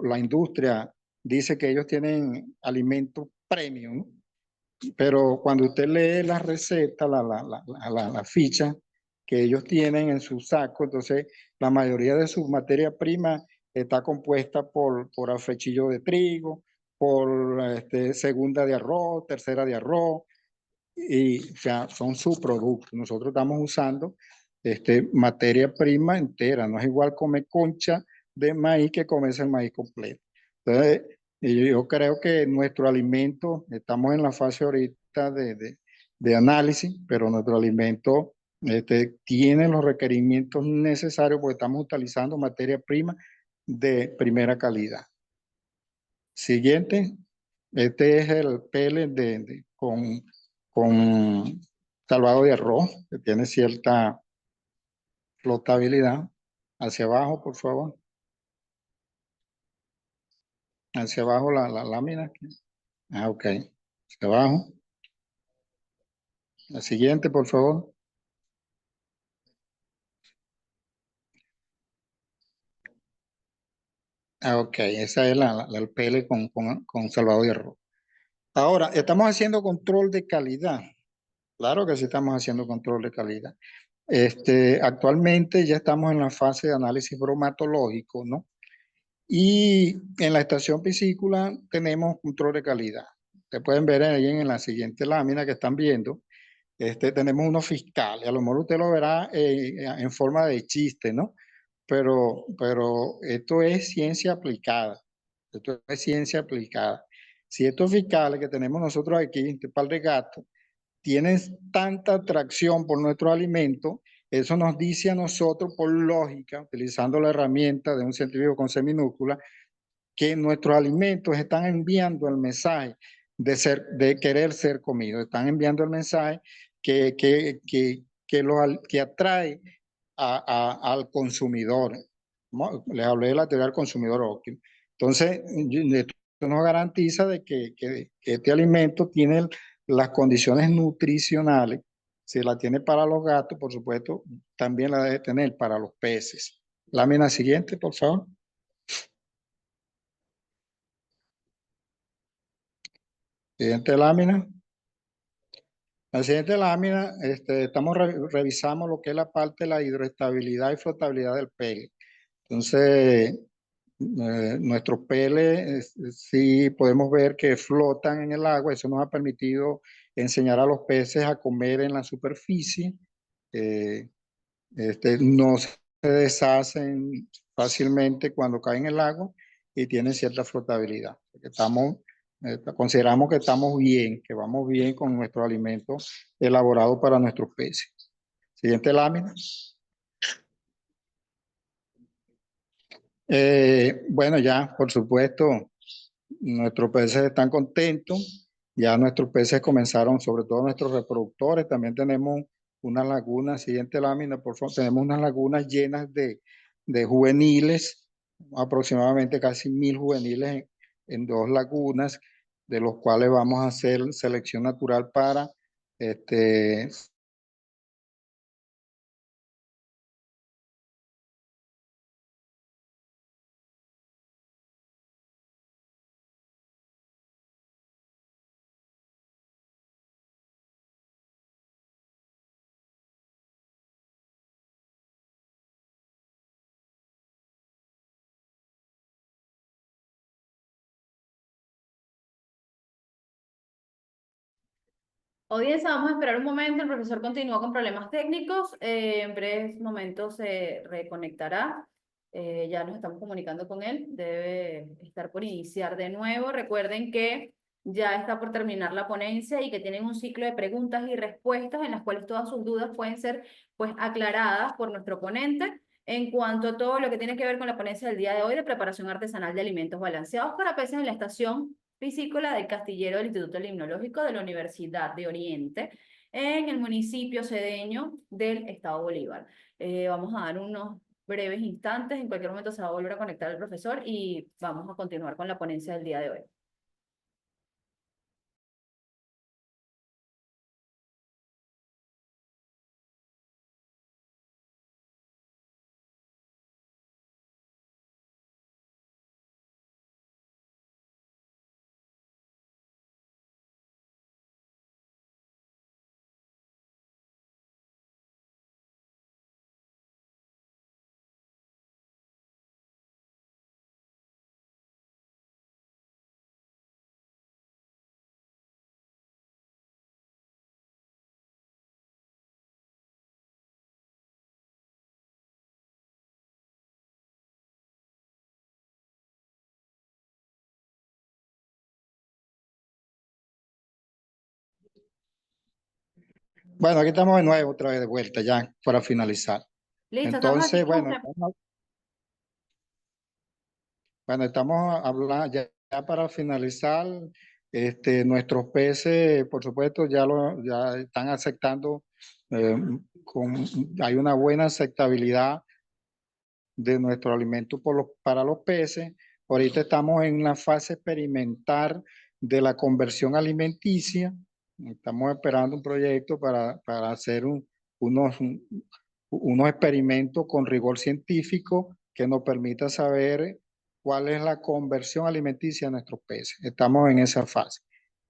la industria dice que ellos tienen alimentos premium, pero cuando usted lee la receta, la ficha que ellos tienen en su saco, entonces la mayoría de su materia prima está compuesta por afrechillo de trigo, por segunda de arroz, tercera de arroz, y o sea, son subproductos. Nosotros estamos usando materia prima entera, no es igual comer concha de maíz que comerse el maíz completo. Entonces, yo creo que nuestro alimento, estamos en la fase ahorita de análisis, pero nuestro alimento tiene los requerimientos necesarios porque estamos utilizando materia prima de primera calidad. Siguiente, este es el pellet con salvado de arroz, que tiene cierta flotabilidad. Hacia abajo, por favor. Hacia abajo la lámina. Ah, ok. Hacia abajo. La siguiente, por favor. Ah, ok. Esa es el pellet con salvado de arroz. Ahora, estamos haciendo control de calidad. Claro que sí estamos haciendo control de calidad. Actualmente ya estamos en la fase de análisis bromatológico, ¿no? Y en la estación piscícola tenemos control de calidad. Ustedes pueden ver ahí en la siguiente lámina que están viendo, tenemos unos fiscales. A lo mejor usted lo verá en forma de chiste, ¿no? Pero esto es ciencia aplicada. Esto es ciencia aplicada. Si estos fiscales que tenemos nosotros aquí, este par de gatos, tienen tanta atracción por nuestro alimento, Eso nos dice a nosotros, por lógica, utilizando la herramienta de un científico con C minúscula, que nuestros alimentos están enviando el mensaje de querer ser comidos, están enviando el mensaje que atrae al consumidor. Les hablé de la teoría del consumidor óptimo. Entonces, esto nos garantiza de que este alimento tiene las condiciones nutricionales. Si la tiene para los gatos, por supuesto, también la debe tener para los peces. Lámina siguiente, por favor. Siguiente lámina. La siguiente lámina, revisamos lo que es la parte de la hidroestabilidad y flotabilidad del pele. Entonces, nuestros peles sí podemos ver que flotan en el agua. Eso nos ha permitido enseñar a los peces a comer en la superficie. Eh, no se deshacen fácilmente cuando caen en el agua y tienen cierta flotabilidad. Consideramos que estamos bien, que vamos bien con nuestro alimento elaborado para nuestros peces. Siguiente lámina. Bueno, ya, por supuesto, nuestros peces están contentos. Ya nuestros peces comenzaron, sobre todo nuestros reproductores. También tenemos unas lagunas, siguiente lámina, por favor. Tenemos unas lagunas llenas de juveniles, aproximadamente casi 1000 juveniles en 2 lagunas, de los cuales vamos a hacer selección natural para este, Audiencia, vamos a esperar un momento. El profesor continúa con problemas técnicos. En breves momentos se reconectará. Ya nos estamos comunicando con él. Debe estar por iniciar de nuevo. Recuerden que ya está por terminar la ponencia y que tienen un ciclo de preguntas y respuestas en las cuales todas sus dudas pueden ser pues aclaradas por nuestro ponente en cuanto a todo lo que tiene que ver con la ponencia del día de hoy de preparación artesanal de alimentos balanceados para peces en la estación piscícola del Castillero del Instituto Limnológico de la Universidad de Oriente en el municipio cedeño del Estado Bolívar. Vamos a dar unos breves instantes, en cualquier momento se va a volver a conectar el profesor y vamos a continuar con la ponencia del día de hoy. bueno, aquí estamos de nuevo, otra vez de vuelta, ya para finalizar. Listo, estamos aquí Entonces, con bueno, usted. bueno, estamos hablando ya para finalizar. Nuestros peces, por supuesto, ya están aceptando, eh, hay una buena aceptabilidad de nuestro alimento para los peces. Ahorita estamos en la fase experimental de la conversión alimenticia. Estamos esperando un proyecto para hacer unos experimentos con rigor científico que nos permita saber cuál es la conversión alimenticia de nuestros peces. Estamos en esa fase.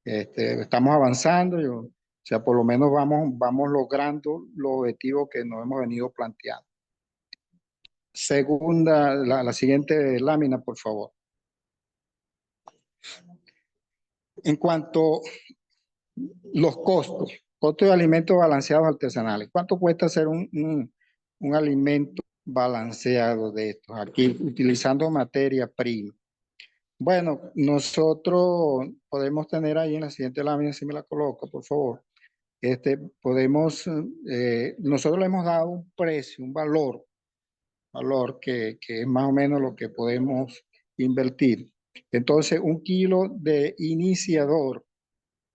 Estamos avanzando, o sea, por lo menos vamos logrando los objetivos que nos hemos venido planteando. Segunda, la siguiente lámina, por favor. En cuanto a los costos de alimentos balanceados artesanales, ¿cuánto cuesta hacer un alimento balanceado de estos? Aquí utilizando materia prima. Bueno, nosotros podemos tener ahí en la siguiente lámina, si me la coloca, por favor. nosotros le hemos dado un precio, un valor que es más o menos lo que podemos invertir. Entonces, un kilo de iniciador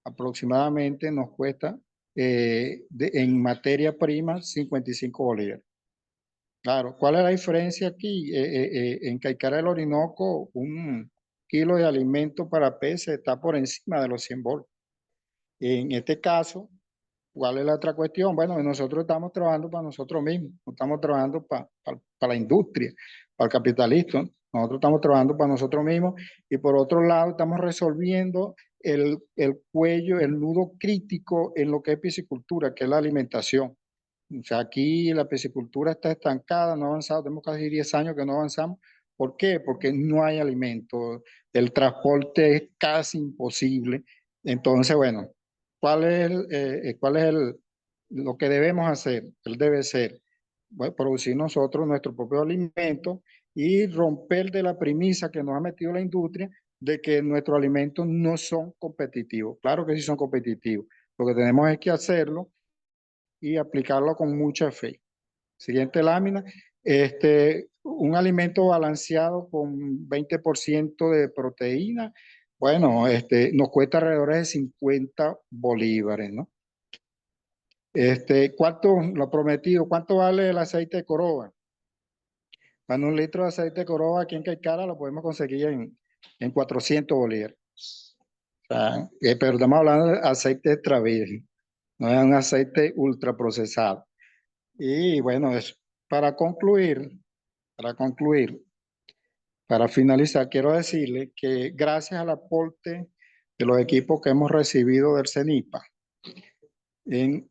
aproximadamente nos cuesta en materia prima 55 bolívares. Claro, ¿cuál es la diferencia aquí? En Caicara del Orinoco, un kilo de alimento para peces está por encima de los 100 bolos. En este caso, ¿cuál es la otra cuestión? Bueno, nosotros estamos trabajando para nosotros mismos, no estamos trabajando para la industria, para el capitalista. Nosotros estamos trabajando para nosotros mismos y por otro lado estamos resolviendo el cuello, el nudo crítico en lo que es piscicultura, que es la alimentación. O sea, aquí la piscicultura está estancada, no ha avanzado, tenemos casi 10 años que no avanzamos. ¿Por qué? Porque no hay alimento, el transporte es casi imposible. Entonces, bueno, cuál es lo que debemos hacer? Él debe ser, bueno, producir nosotros nuestro propio alimento y romper de la premisa que nos ha metido la industria de que nuestros alimentos no son competitivos. Claro que sí son competitivos. Lo que tenemos es que hacerlo y aplicarlo con mucha fe. Siguiente lámina. Un alimento balanceado con 20% de proteína, bueno, nos cuesta alrededor de 50 bolívares, ¿no? Lo prometido, ¿cuánto vale el aceite de coroba? Bueno, un litro de aceite de coroba aquí en Caicara lo podemos conseguir en 400 bolívares. O sea, pero estamos hablando de aceite extra virgen, no es un aceite ultraprocesado. Y bueno, para concluir, para finalizar, quiero decirle que gracias al aporte de los equipos que hemos recibido del CENIPA, en,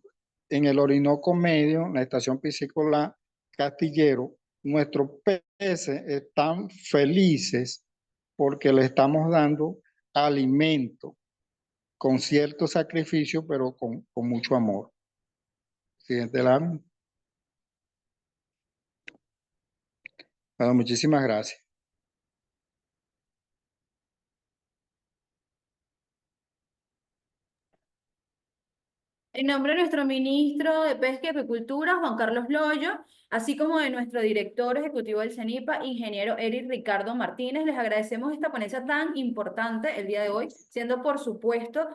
en el Orinoco Medio, la estación piscícola Castillero, nuestros peces están felices porque le estamos dando alimento con cierto sacrificio, pero con mucho amor. Siguiente lámina. Bueno, muchísimas gracias. En nombre de nuestro ministro de Pesca y Acuicultura, Juan Carlos Loyo, así como de nuestro director ejecutivo del CENIPA, ingeniero Eric Ricardo Martínez, les agradecemos esta ponencia tan importante el día de hoy, siendo por supuesto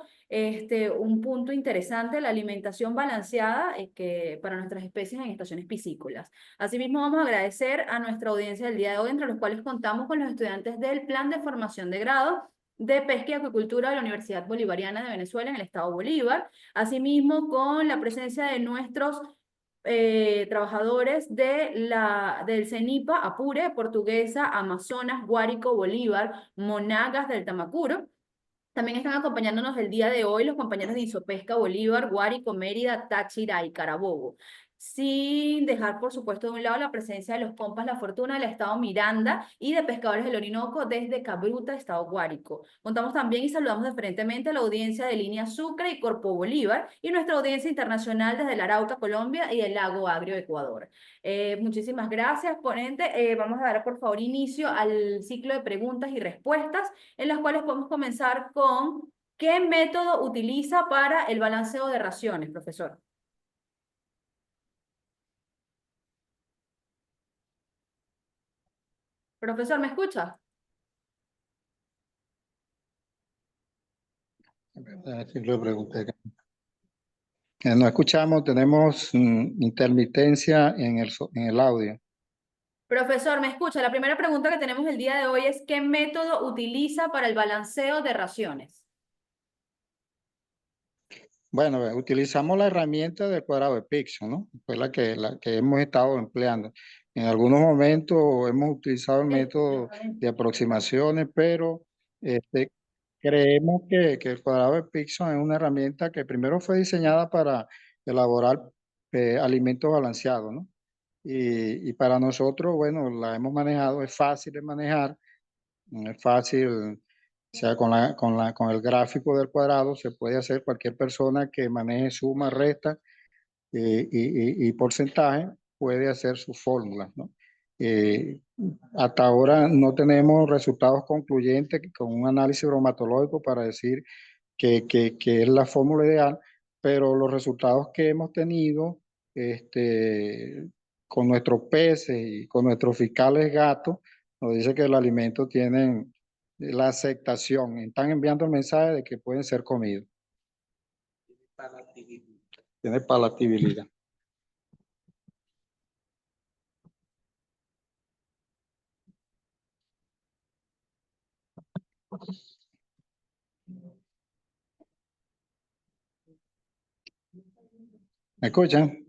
un punto interesante la alimentación balanceada que, para nuestras especies en estaciones piscícolas. Asimismo, vamos a agradecer a nuestra audiencia del día de hoy, entre los cuales contamos con los estudiantes del Plan de Formación de Grado de Pesca y Acuicultura de la Universidad Bolivariana de Venezuela en el estado Bolívar. Asimismo, con la presencia de nuestros trabajadores del CENIPA, Apure, Portuguesa, Amazonas, Guárico, Bolívar, Monagas del Tamacuro. También están acompañándonos el día de hoy los compañeros de Isopesca Bolívar, Guárico, Mérida, Táchira y Carabobo. Sin dejar, por supuesto, de un lado la presencia de los compas La Fortuna del estado Miranda y de Pescadores del Orinoco desde Cabruta, estado Guárico. Contamos también y saludamos deferentemente a la audiencia de Línea Sucre y Corpo Bolívar y nuestra audiencia internacional desde el Arauca, Colombia y el Lago Agrio, Ecuador. Muchísimas gracias, ponente. Vamos a dar, por favor, inicio al ciclo de preguntas y respuestas en las cuales podemos comenzar con ¿qué método utiliza para el balanceo de raciones, profesor? Profesor, ¿me escucha? Sí, le pregunté. No escuchamos, tenemos intermitencia en el audio. Profesor, ¿me escucha? La primera pregunta que tenemos el día de hoy es ¿qué método utiliza para el balanceo de raciones? Bueno, utilizamos la herramienta del cuadrado de Pearson, ¿no? Fue la que hemos estado empleando. En algunos momentos hemos utilizado el método de aproximaciones, pero este, creemos que el cuadrado de Pearson es una herramienta que primero fue diseñada para elaborar alimentos balanceados, ¿no? Y para nosotros, bueno, la hemos manejado, es fácil de manejar, es fácil, o sea, con el gráfico del cuadrado se puede hacer cualquier persona que maneje suma, resta y porcentaje, puede hacer sus fórmulas, ¿no? Eh, Hasta ahora no tenemos resultados concluyentes con un análisis bromatológico para decir que es la fórmula ideal, pero los resultados que hemos tenido con nuestros peces y con nuestros fiscales gatos, nos dice que el alimento tienen la aceptación, están enviando el mensaje de que pueden ser comidos. Tiene palatabilidad. ¿Me escuchan?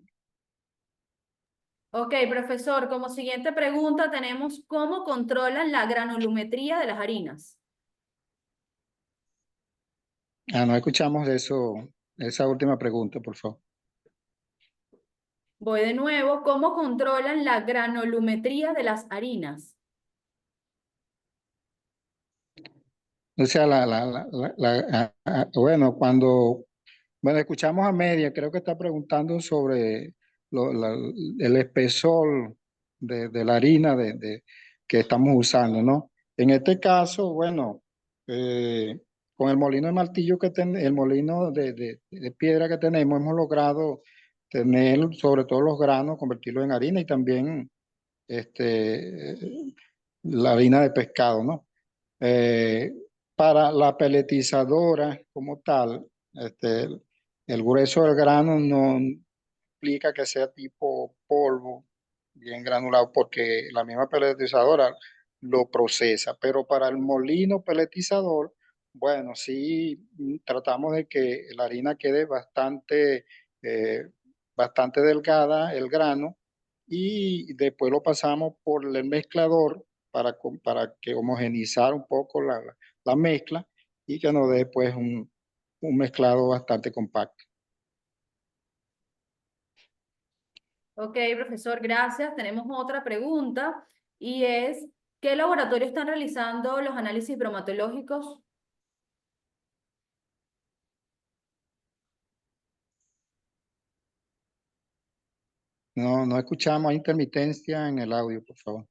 Ok, profesor, como siguiente pregunta tenemos ¿cómo controlan la granulometría de las harinas? No escuchamos eso, esa última pregunta, por favor. Voy de nuevo, ¿cómo controlan la granulometría de las harinas? O sea, bueno, bueno, escuchamos a media, creo que está preguntando sobre el espesor de la harina que estamos usando, ¿no? En este caso, bueno, con el molino de martillo el molino de piedra que tenemos, hemos logrado tener sobre todo los granos, convertirlos en harina y también este, la harina de pescado, ¿no? Eh, para la peletizadora como tal, el grueso del grano no implica que sea tipo polvo, bien granulado, porque la misma peletizadora lo procesa, pero para el molino peletizador, bueno, sí tratamos de que la harina quede eh, bastante delgada, el grano, y después lo pasamos por el mezclador para que homogenizar un poco la mezcla y que nos dé pues un mezclado bastante compacto. Ok, profesor, gracias. Tenemos otra pregunta y es, ¿qué laboratorio están realizando los análisis bromatológicos? No escuchamos, hay intermitencia en el audio, por favor.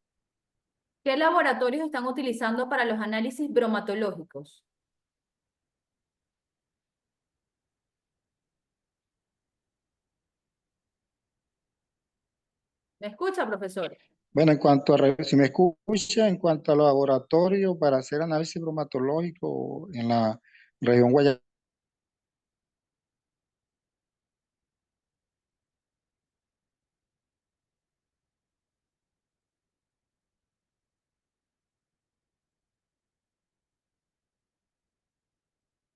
¿Qué laboratorios están utilizando para los análisis bromatológicos? ¿Me escucha, profesor? Bueno, si me escucha, en cuanto a laboratorio para hacer análisis bromatológico en la región Guayana.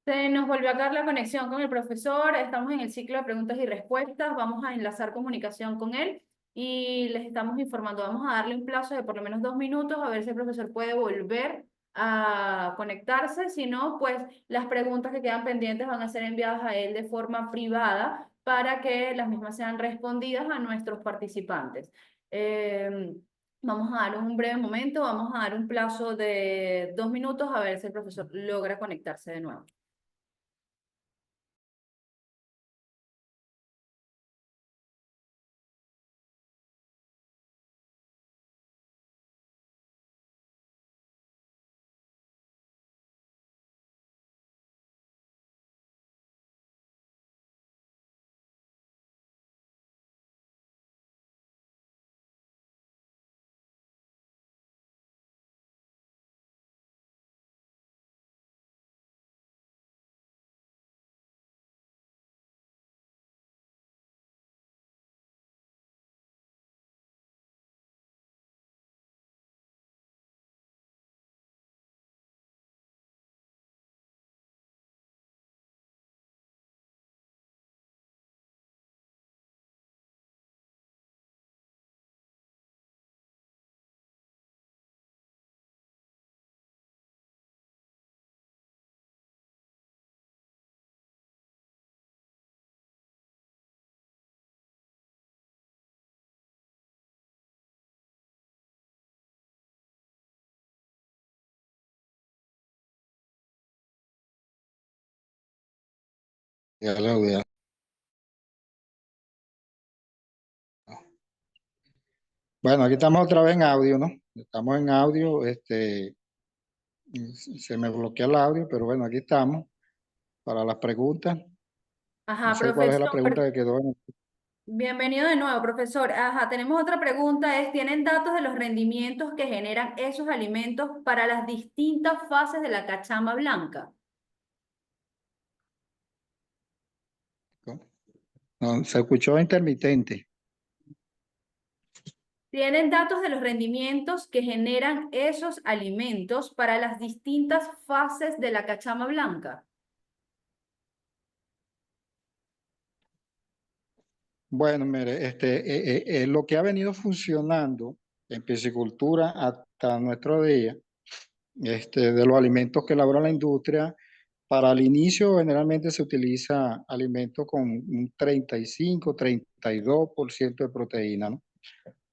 Se nos volvió a caer la conexión con el profesor. Estamos en el ciclo de preguntas y respuestas. Vamos a enlazar comunicación con él y les estamos informando. Vamos a darle un plazo de por lo menos 2 minutos a ver si el profesor puede volver a conectarse. Si no, pues las preguntas que quedan pendientes van a ser enviadas a él de forma privada para que las mismas sean respondidas a nuestros participantes. Vamos a dar un breve momento, vamos a dar un plazo de 2 minutos a ver si el profesor logra conectarse de nuevo. Ya el audio. Bueno, aquí estamos otra vez en audio, ¿no? Estamos en audio, se me bloquea el audio, pero bueno, aquí estamos para las preguntas. No Ajá, sé cuál es la pregunta profesor. que quedó en... Bienvenido de nuevo, profesor. Ajá, tenemos otra pregunta, ¿tienen datos de los rendimientos que generan esos alimentos para las distintas fases de la cachama blanca? No, se escuchó intermitente. ¿Tienen datos de los rendimientos que generan esos alimentos para las distintas fases de la cachama blanca? Bueno, mire, lo que ha venido funcionando en piscicultura hasta nuestro día, de los alimentos que elabora la industria, para el inicio generalmente se utiliza alimentos con un 35-32% de proteína, ¿no?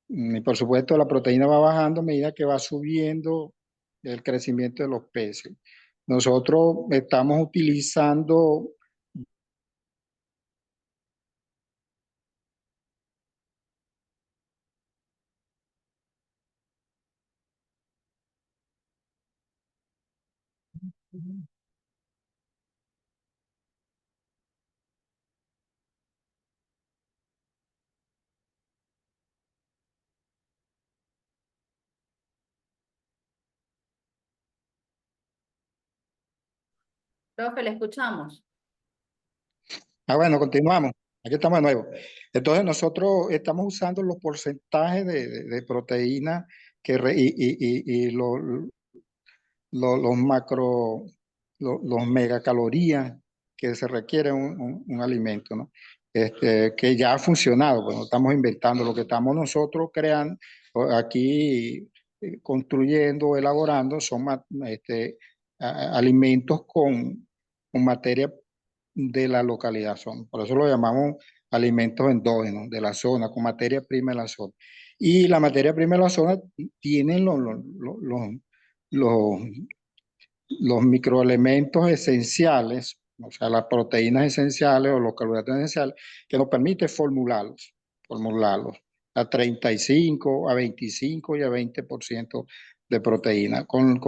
Y por supuesto la proteína va bajando a medida que va subiendo el crecimiento de los peces. Nosotros estamos utilizando... Profe, le escuchamos. Ah, bueno, continuamos. Aquí estamos de nuevo. Entonces nosotros estamos usando los porcentajes de proteína y los macro, los megacalorías que se requiere un alimento, ¿no? Que ya ha funcionado, pues no estamos inventando, lo que estamos nosotros creando, o aquí construyendo, elaborando, son alimentos con materia de la localidad, por eso lo llamamos alimentos endógenos de la zona, con materia prima de la zona. Y la materia prima de la zona tiene los, los microelementos esenciales, o sea, las proteínas esenciales o los carbohidratos esenciales, que nos permite formularlos a 35, a 25 y a 20% de proteína. Con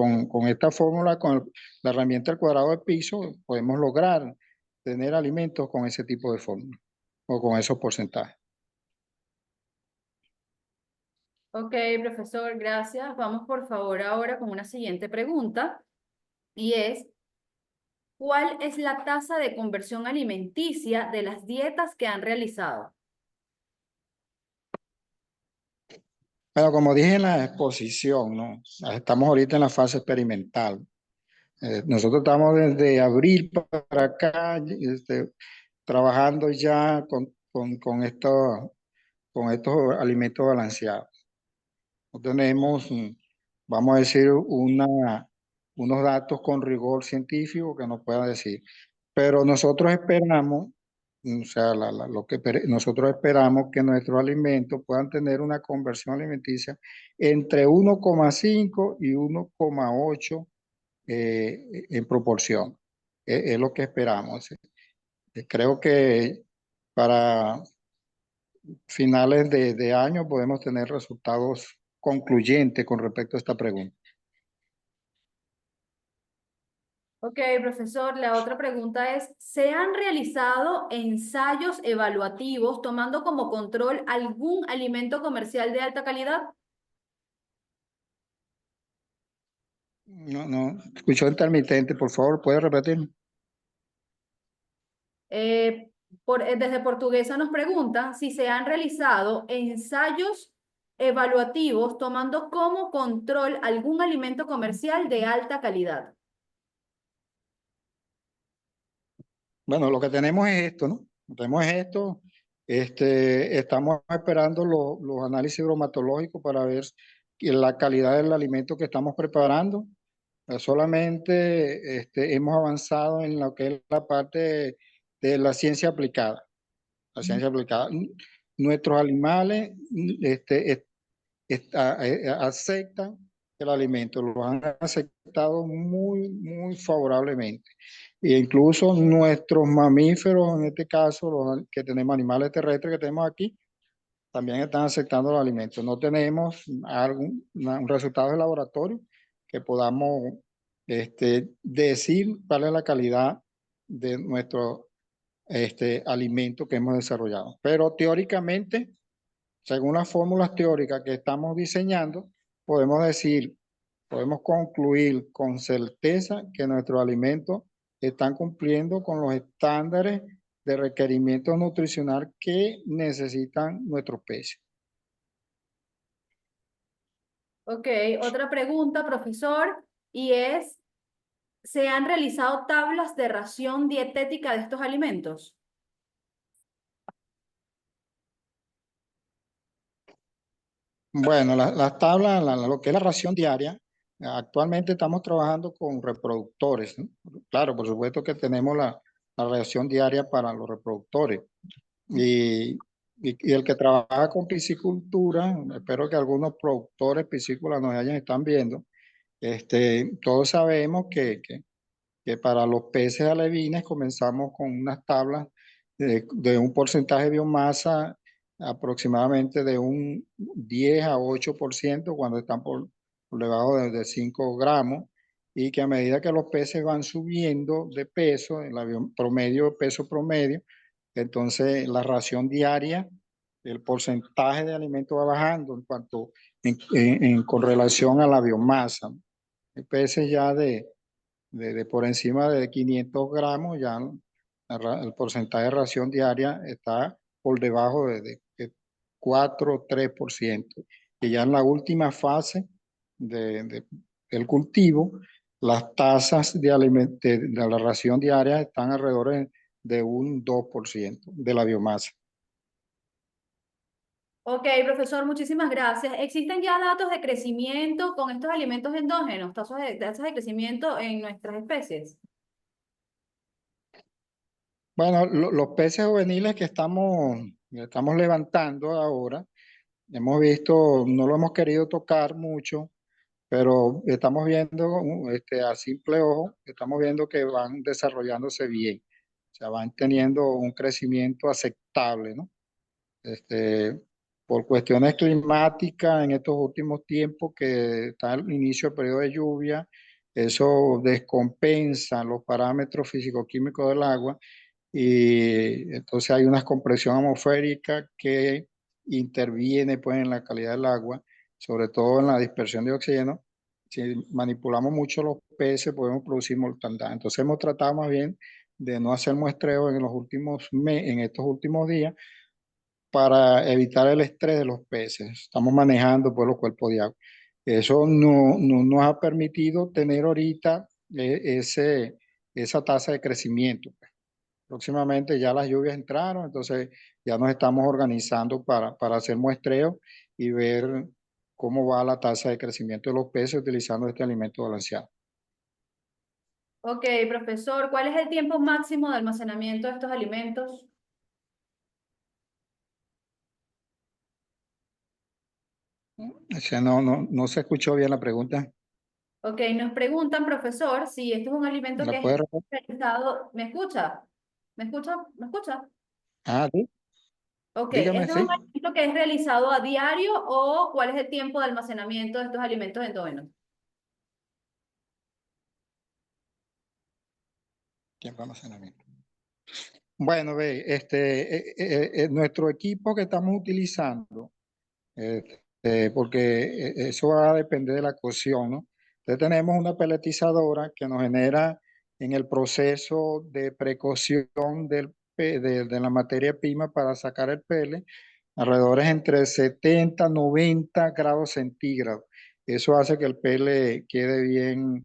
esta fórmula, con la herramienta del cuadrado de piso, podemos lograr tener alimentos con ese tipo de fórmula o con esos porcentajes. Ok, profesor, gracias. Vamos por favor ahora con una siguiente pregunta y es, ¿cuál es la tasa de conversión alimenticia de las dietas que han realizado? Bueno, como dije en la exposición, ¿no? Estamos ahorita en la fase experimental. Nosotros estamos desde abril para acá, trabajando ya con estos alimentos balanceados. No tenemos, vamos a decir, unos datos con rigor científico que nos puedan decir, pero nosotros esperamos, o sea, nosotros esperamos que nuestros alimentos puedan tener una conversión alimenticia entre 1,5 y 1,8 en proporción. Es lo que esperamos. Creo que para finales de año podemos tener resultados concluyentes con respecto a esta pregunta. Ok, profesor, la otra pregunta es, ¿se han realizado ensayos evaluativos tomando como control algún alimento comercial de alta calidad? No, no, escuchó intermitente, por favor, ¿puede repetir? Eh, desde Portuguesa nos preguntan si se han realizado ensayos evaluativos tomando como control algún alimento comercial de alta calidad. Bueno, lo que tenemos es esto, ¿no? Tenemos esto, estamos esperando los análisis bromatológicos para ver la calidad del alimento que estamos preparando. Solamente hemos avanzado en lo que es la parte de la ciencia aplicada. La ciencia aplicada. Nuestros animales aceptan el alimento, lo han aceptado muy, muy favorablemente. E incluso nuestros mamíferos, en este caso, los que tenemos animales terrestres que tenemos aquí, también están aceptando los alimentos. No tenemos un resultado de laboratorio que podamos decir cuál es la calidad de nuestros alimento que hemos desarrollado. Pero teóricamente, según las fórmulas teóricas que estamos diseñando, podemos decir, podemos concluir con certeza que nuestros alimentos están cumpliendo con los estándares de requerimiento nutricional que necesitan nuestros peces. Ok, otra pregunta, profesor, y es, ¿se han realizado tablas de ración dietética de estos alimentos? Bueno, las tablas, lo que es la ración diaria, actualmente estamos trabajando con reproductores, ¿no? Claro, por supuesto que tenemos la ración diaria para los reproductores. Y el que trabaja con piscicultura, espero que algunos productores piscícolas nos están viendo, todos sabemos que para los peces alevines comenzamos con unas tablas de un porcentaje de biomasa aproximadamente de un 10 a 8% cuando están por debajo de 5 gramos, y que a medida que los peces van subiendo de peso, en la promedio, peso promedio, entonces la ración diaria, el porcentaje de alimento va bajando en cuanto con relación a la biomasa. Hay peces ya de por encima de 500 gramos, ya el porcentaje de ración diaria está por debajo de 4 o 3%. Y ya en la última fase del cultivo, las tasas de la ración diaria están alrededor de un 2% de la biomasa. Ok, profesor, muchísimas gracias. ¿Existen ya datos de crecimiento con estos alimentos endógenos, tasas de crecimiento en nuestras especies? Bueno, los peces juveniles que estamos levantando ahora, hemos visto, no lo hemos querido tocar mucho, pero estamos viendo a simple ojo, estamos viendo que van desarrollándose bien, o sea, van teniendo un crecimiento aceptable, ¿no? Este, por cuestiones climáticas en estos últimos tiempos que está el inicio del periodo de lluvia, eso descompensa los parámetros físico-químicos del agua, y entonces hay una compresión atmosférica que interviene pues en la calidad del agua, sobre todo en la dispersión de oxígeno. Si manipulamos mucho los peces podemos producir mortandad. Entonces hemos tratado más bien de no hacer muestreo en en estos últimos días, para evitar el estrés de los peces. Estamos manejando pues los cuerpos de agua. Eso no nos ha permitido tener ahorita esa tasa de crecimiento. Próximamente ya las lluvias entraron, entonces ya nos estamos organizando para hacer muestreo y ver cómo va la tasa de crecimiento de los peces utilizando este alimento balanceado. Ok, profesor, ¿cuál es el tiempo máximo de almacenamiento de estos alimentos? O sea, no se escuchó bien la pregunta. Ok, nos preguntan, profesor, si esto es un alimento ¿La que puede es repetir? realizado. ¿Me escucha? ¿Me escucha? ¿Me escucha? Ah, sí. Ok, Dígame, ¿esto es sí. un alimento que es realizado a diario o cuál es el tiempo de almacenamiento de estos alimentos endógenos? Tiempo de almacenamiento. Bueno, ve, nuestro equipo que estamos utilizando, porque eso va a depender de la cocción, ¿no? Entonces tenemos una peletizadora que nos genera en el proceso de precocción de la materia prima para sacar el pele, alrededor es entre 70 90 grados centígrados. Eso hace que el pele quede bien,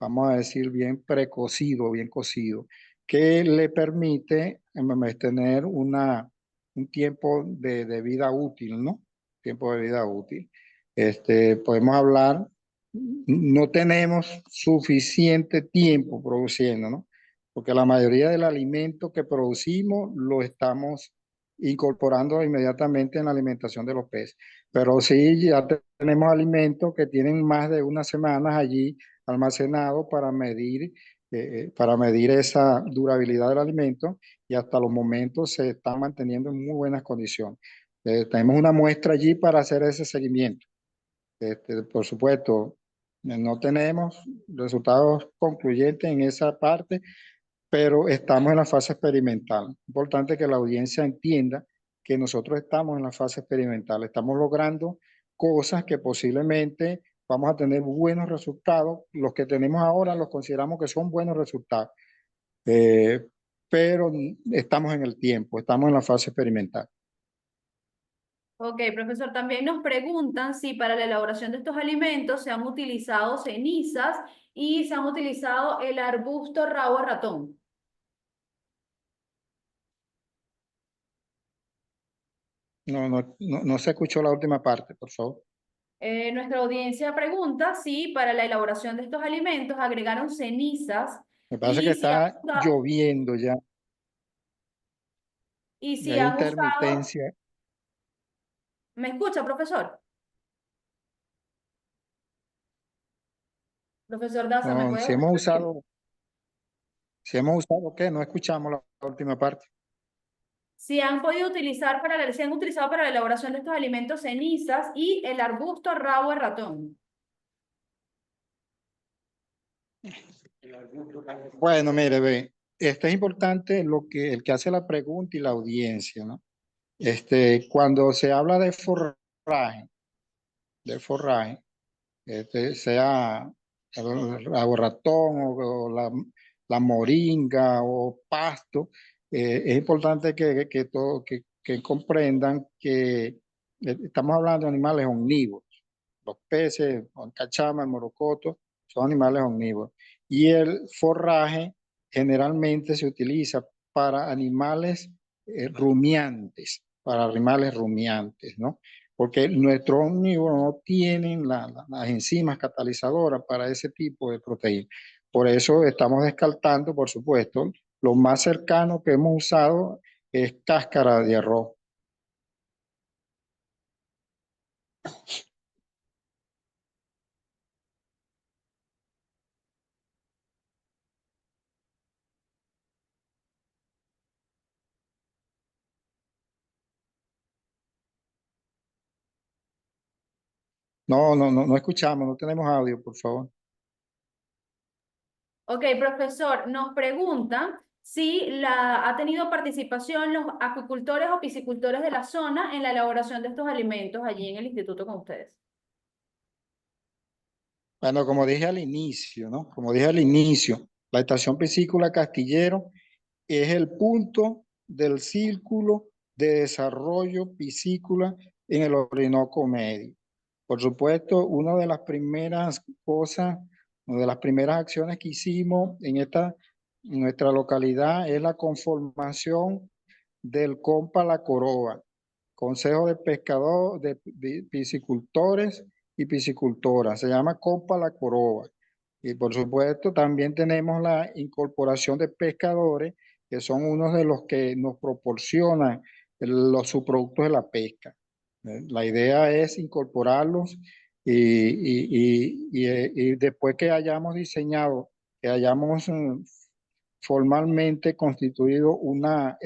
vamos a decir, bien precocido, bien cocido, que le permite tener un tiempo de vida útil, ¿no? Tiempo de vida útil. Podemos hablar, no tenemos suficiente tiempo produciendo, ¿no? Porque la mayoría del alimento que producimos lo estamos incorporando inmediatamente en la alimentación de los peces. Pero sí, ya tenemos alimentos que tienen más de unas semanas allí almacenado para medir esa durabilidad del alimento, y hasta los momentos se están manteniendo en muy buenas condiciones. Tenemos una muestra allí para hacer ese seguimiento. Por supuesto, no tenemos resultados concluyentes en esa parte, pero estamos en la fase experimental. Importante que la audiencia entienda que nosotros estamos en la fase experimental, estamos logrando cosas que posiblemente vamos a tener buenos resultados. Los que tenemos ahora los consideramos que son buenos resultados, eh, pero estamos en el tiempo, estamos en la fase experimental. Ok, profesor, también nos preguntan si para la elaboración de estos alimentos se han utilizado cenizas y se han utilizado el arbusto rabo ratón. No se escuchó la última parte, por favor. Nuestra audiencia pregunta si para la elaboración de estos alimentos agregaron cenizas Me parece que y si han está lloviendo ya, y y si hay han usado. intermitencia. ¿Me escucha, profesor? Profesor Daza, ¿me No, puede escuchar? si hemos usado, ¿qué? No escuchamos la última parte. Si han podido utilizar si han utilizado para la elaboración de estos alimentos cenizas y el arbusto rabo de ratón. Bueno, mire, ve, es importante el que hace la pregunta y la audiencia, ¿no? Cuando se habla de forraje, sea el ratón la moringa o pasto, es importante que comprendan que estamos hablando de animales omnívoros. Los peces, el cachama, el morocoto, son animales omnívoros. Y el forraje generalmente se utiliza para animales rumiantes, ¿no? Porque nuestros omnívoros no tienen las enzimas catalizadoras para ese tipo de proteínas. Por eso estamos descartando, por supuesto, lo más cercano que hemos usado es cáscara de arroz. No escuchamos, no tenemos audio, por favor. Ok, profesor, nos preguntan si ha tenido participación los acuicultores o piscicultores de la zona en la elaboración de estos alimentos allí en el instituto con ustedes. Bueno, como dije al inicio, ¿no? Como dije al inicio, la estación piscícola Castillero es el punto del círculo de desarrollo piscícola en el Orinoco Medio. Por supuesto, una de las primeras cosas, una de las primeras acciones que hicimos en nuestra localidad es la conformación del COMPA La Coroba, Consejo de Pescadores, de Piscicultores y Piscicultoras. Se llama COMPA La Coroba. Y por supuesto, también tenemos la incorporación de pescadores, que son unos de los que nos proporcionan los subproductos de la pesca. La idea es incorporarlos y después que hayamos diseñado, que hayamos formalmente constituido una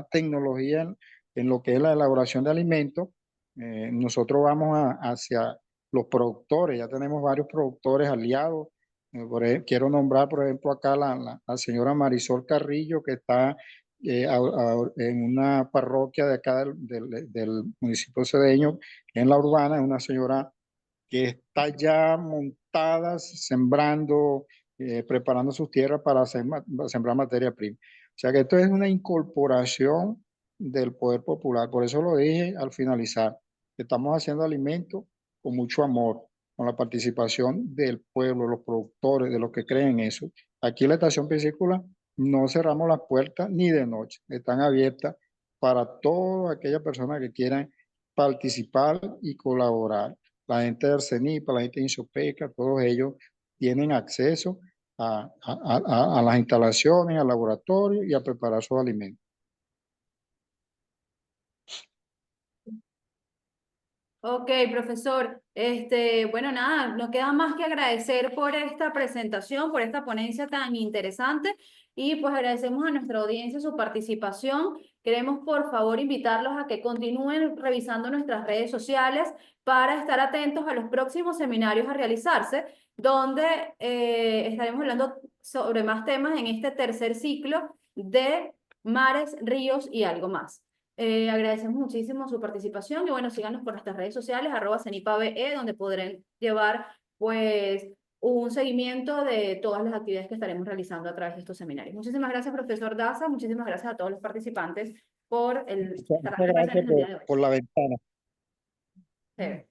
tecnología en lo que es la elaboración de alimentos, nosotros vamos hacia los productores, ya tenemos varios productores aliados. Quiero nombrar, por ejemplo, acá la señora Marisol Carrillo, que está en una parroquia de acá del municipio cedeño, en la urbana, es una señora que está ya montada, sembrando, preparando sus tierras para sembrar materia prima. O sea que esto es una incorporación del poder popular. Por eso lo dije al finalizar. Estamos haciendo alimentos con mucho amor, con la participación del pueblo, los productores, de los que creen en eso. Aquí en la estación piscícola no cerramos las puertas ni de noche. Están abiertas para todas aquellas personas que quieran participar y colaborar. La gente del CENIPA, la gente de Insopeca, todos ellos tienen acceso a las instalaciones, al laboratorio y a preparar sus alimentos. Ok, profesor. Bueno, nada, nos queda más que agradecer por esta presentación, por esta ponencia tan interesante. Y pues agradecemos a nuestra audiencia su participación. Queremos por favor invitarlos a que continúen revisando nuestras redes sociales para estar atentos a los próximos seminarios a realizarse, donde estaremos hablando sobre más temas en este tercer ciclo de mares, ríos y algo más. Agradecemos muchísimo su participación y bueno, síganos por nuestras redes sociales, @cenipabe, donde podrán llevar pues un seguimiento de todas las actividades que estaremos realizando a través de estos seminarios. Muchísimas gracias, profesor Daza, muchísimas gracias a todos los participantes por Muchas estar gracias presentes el día de hoy. por la ventana. Chévere.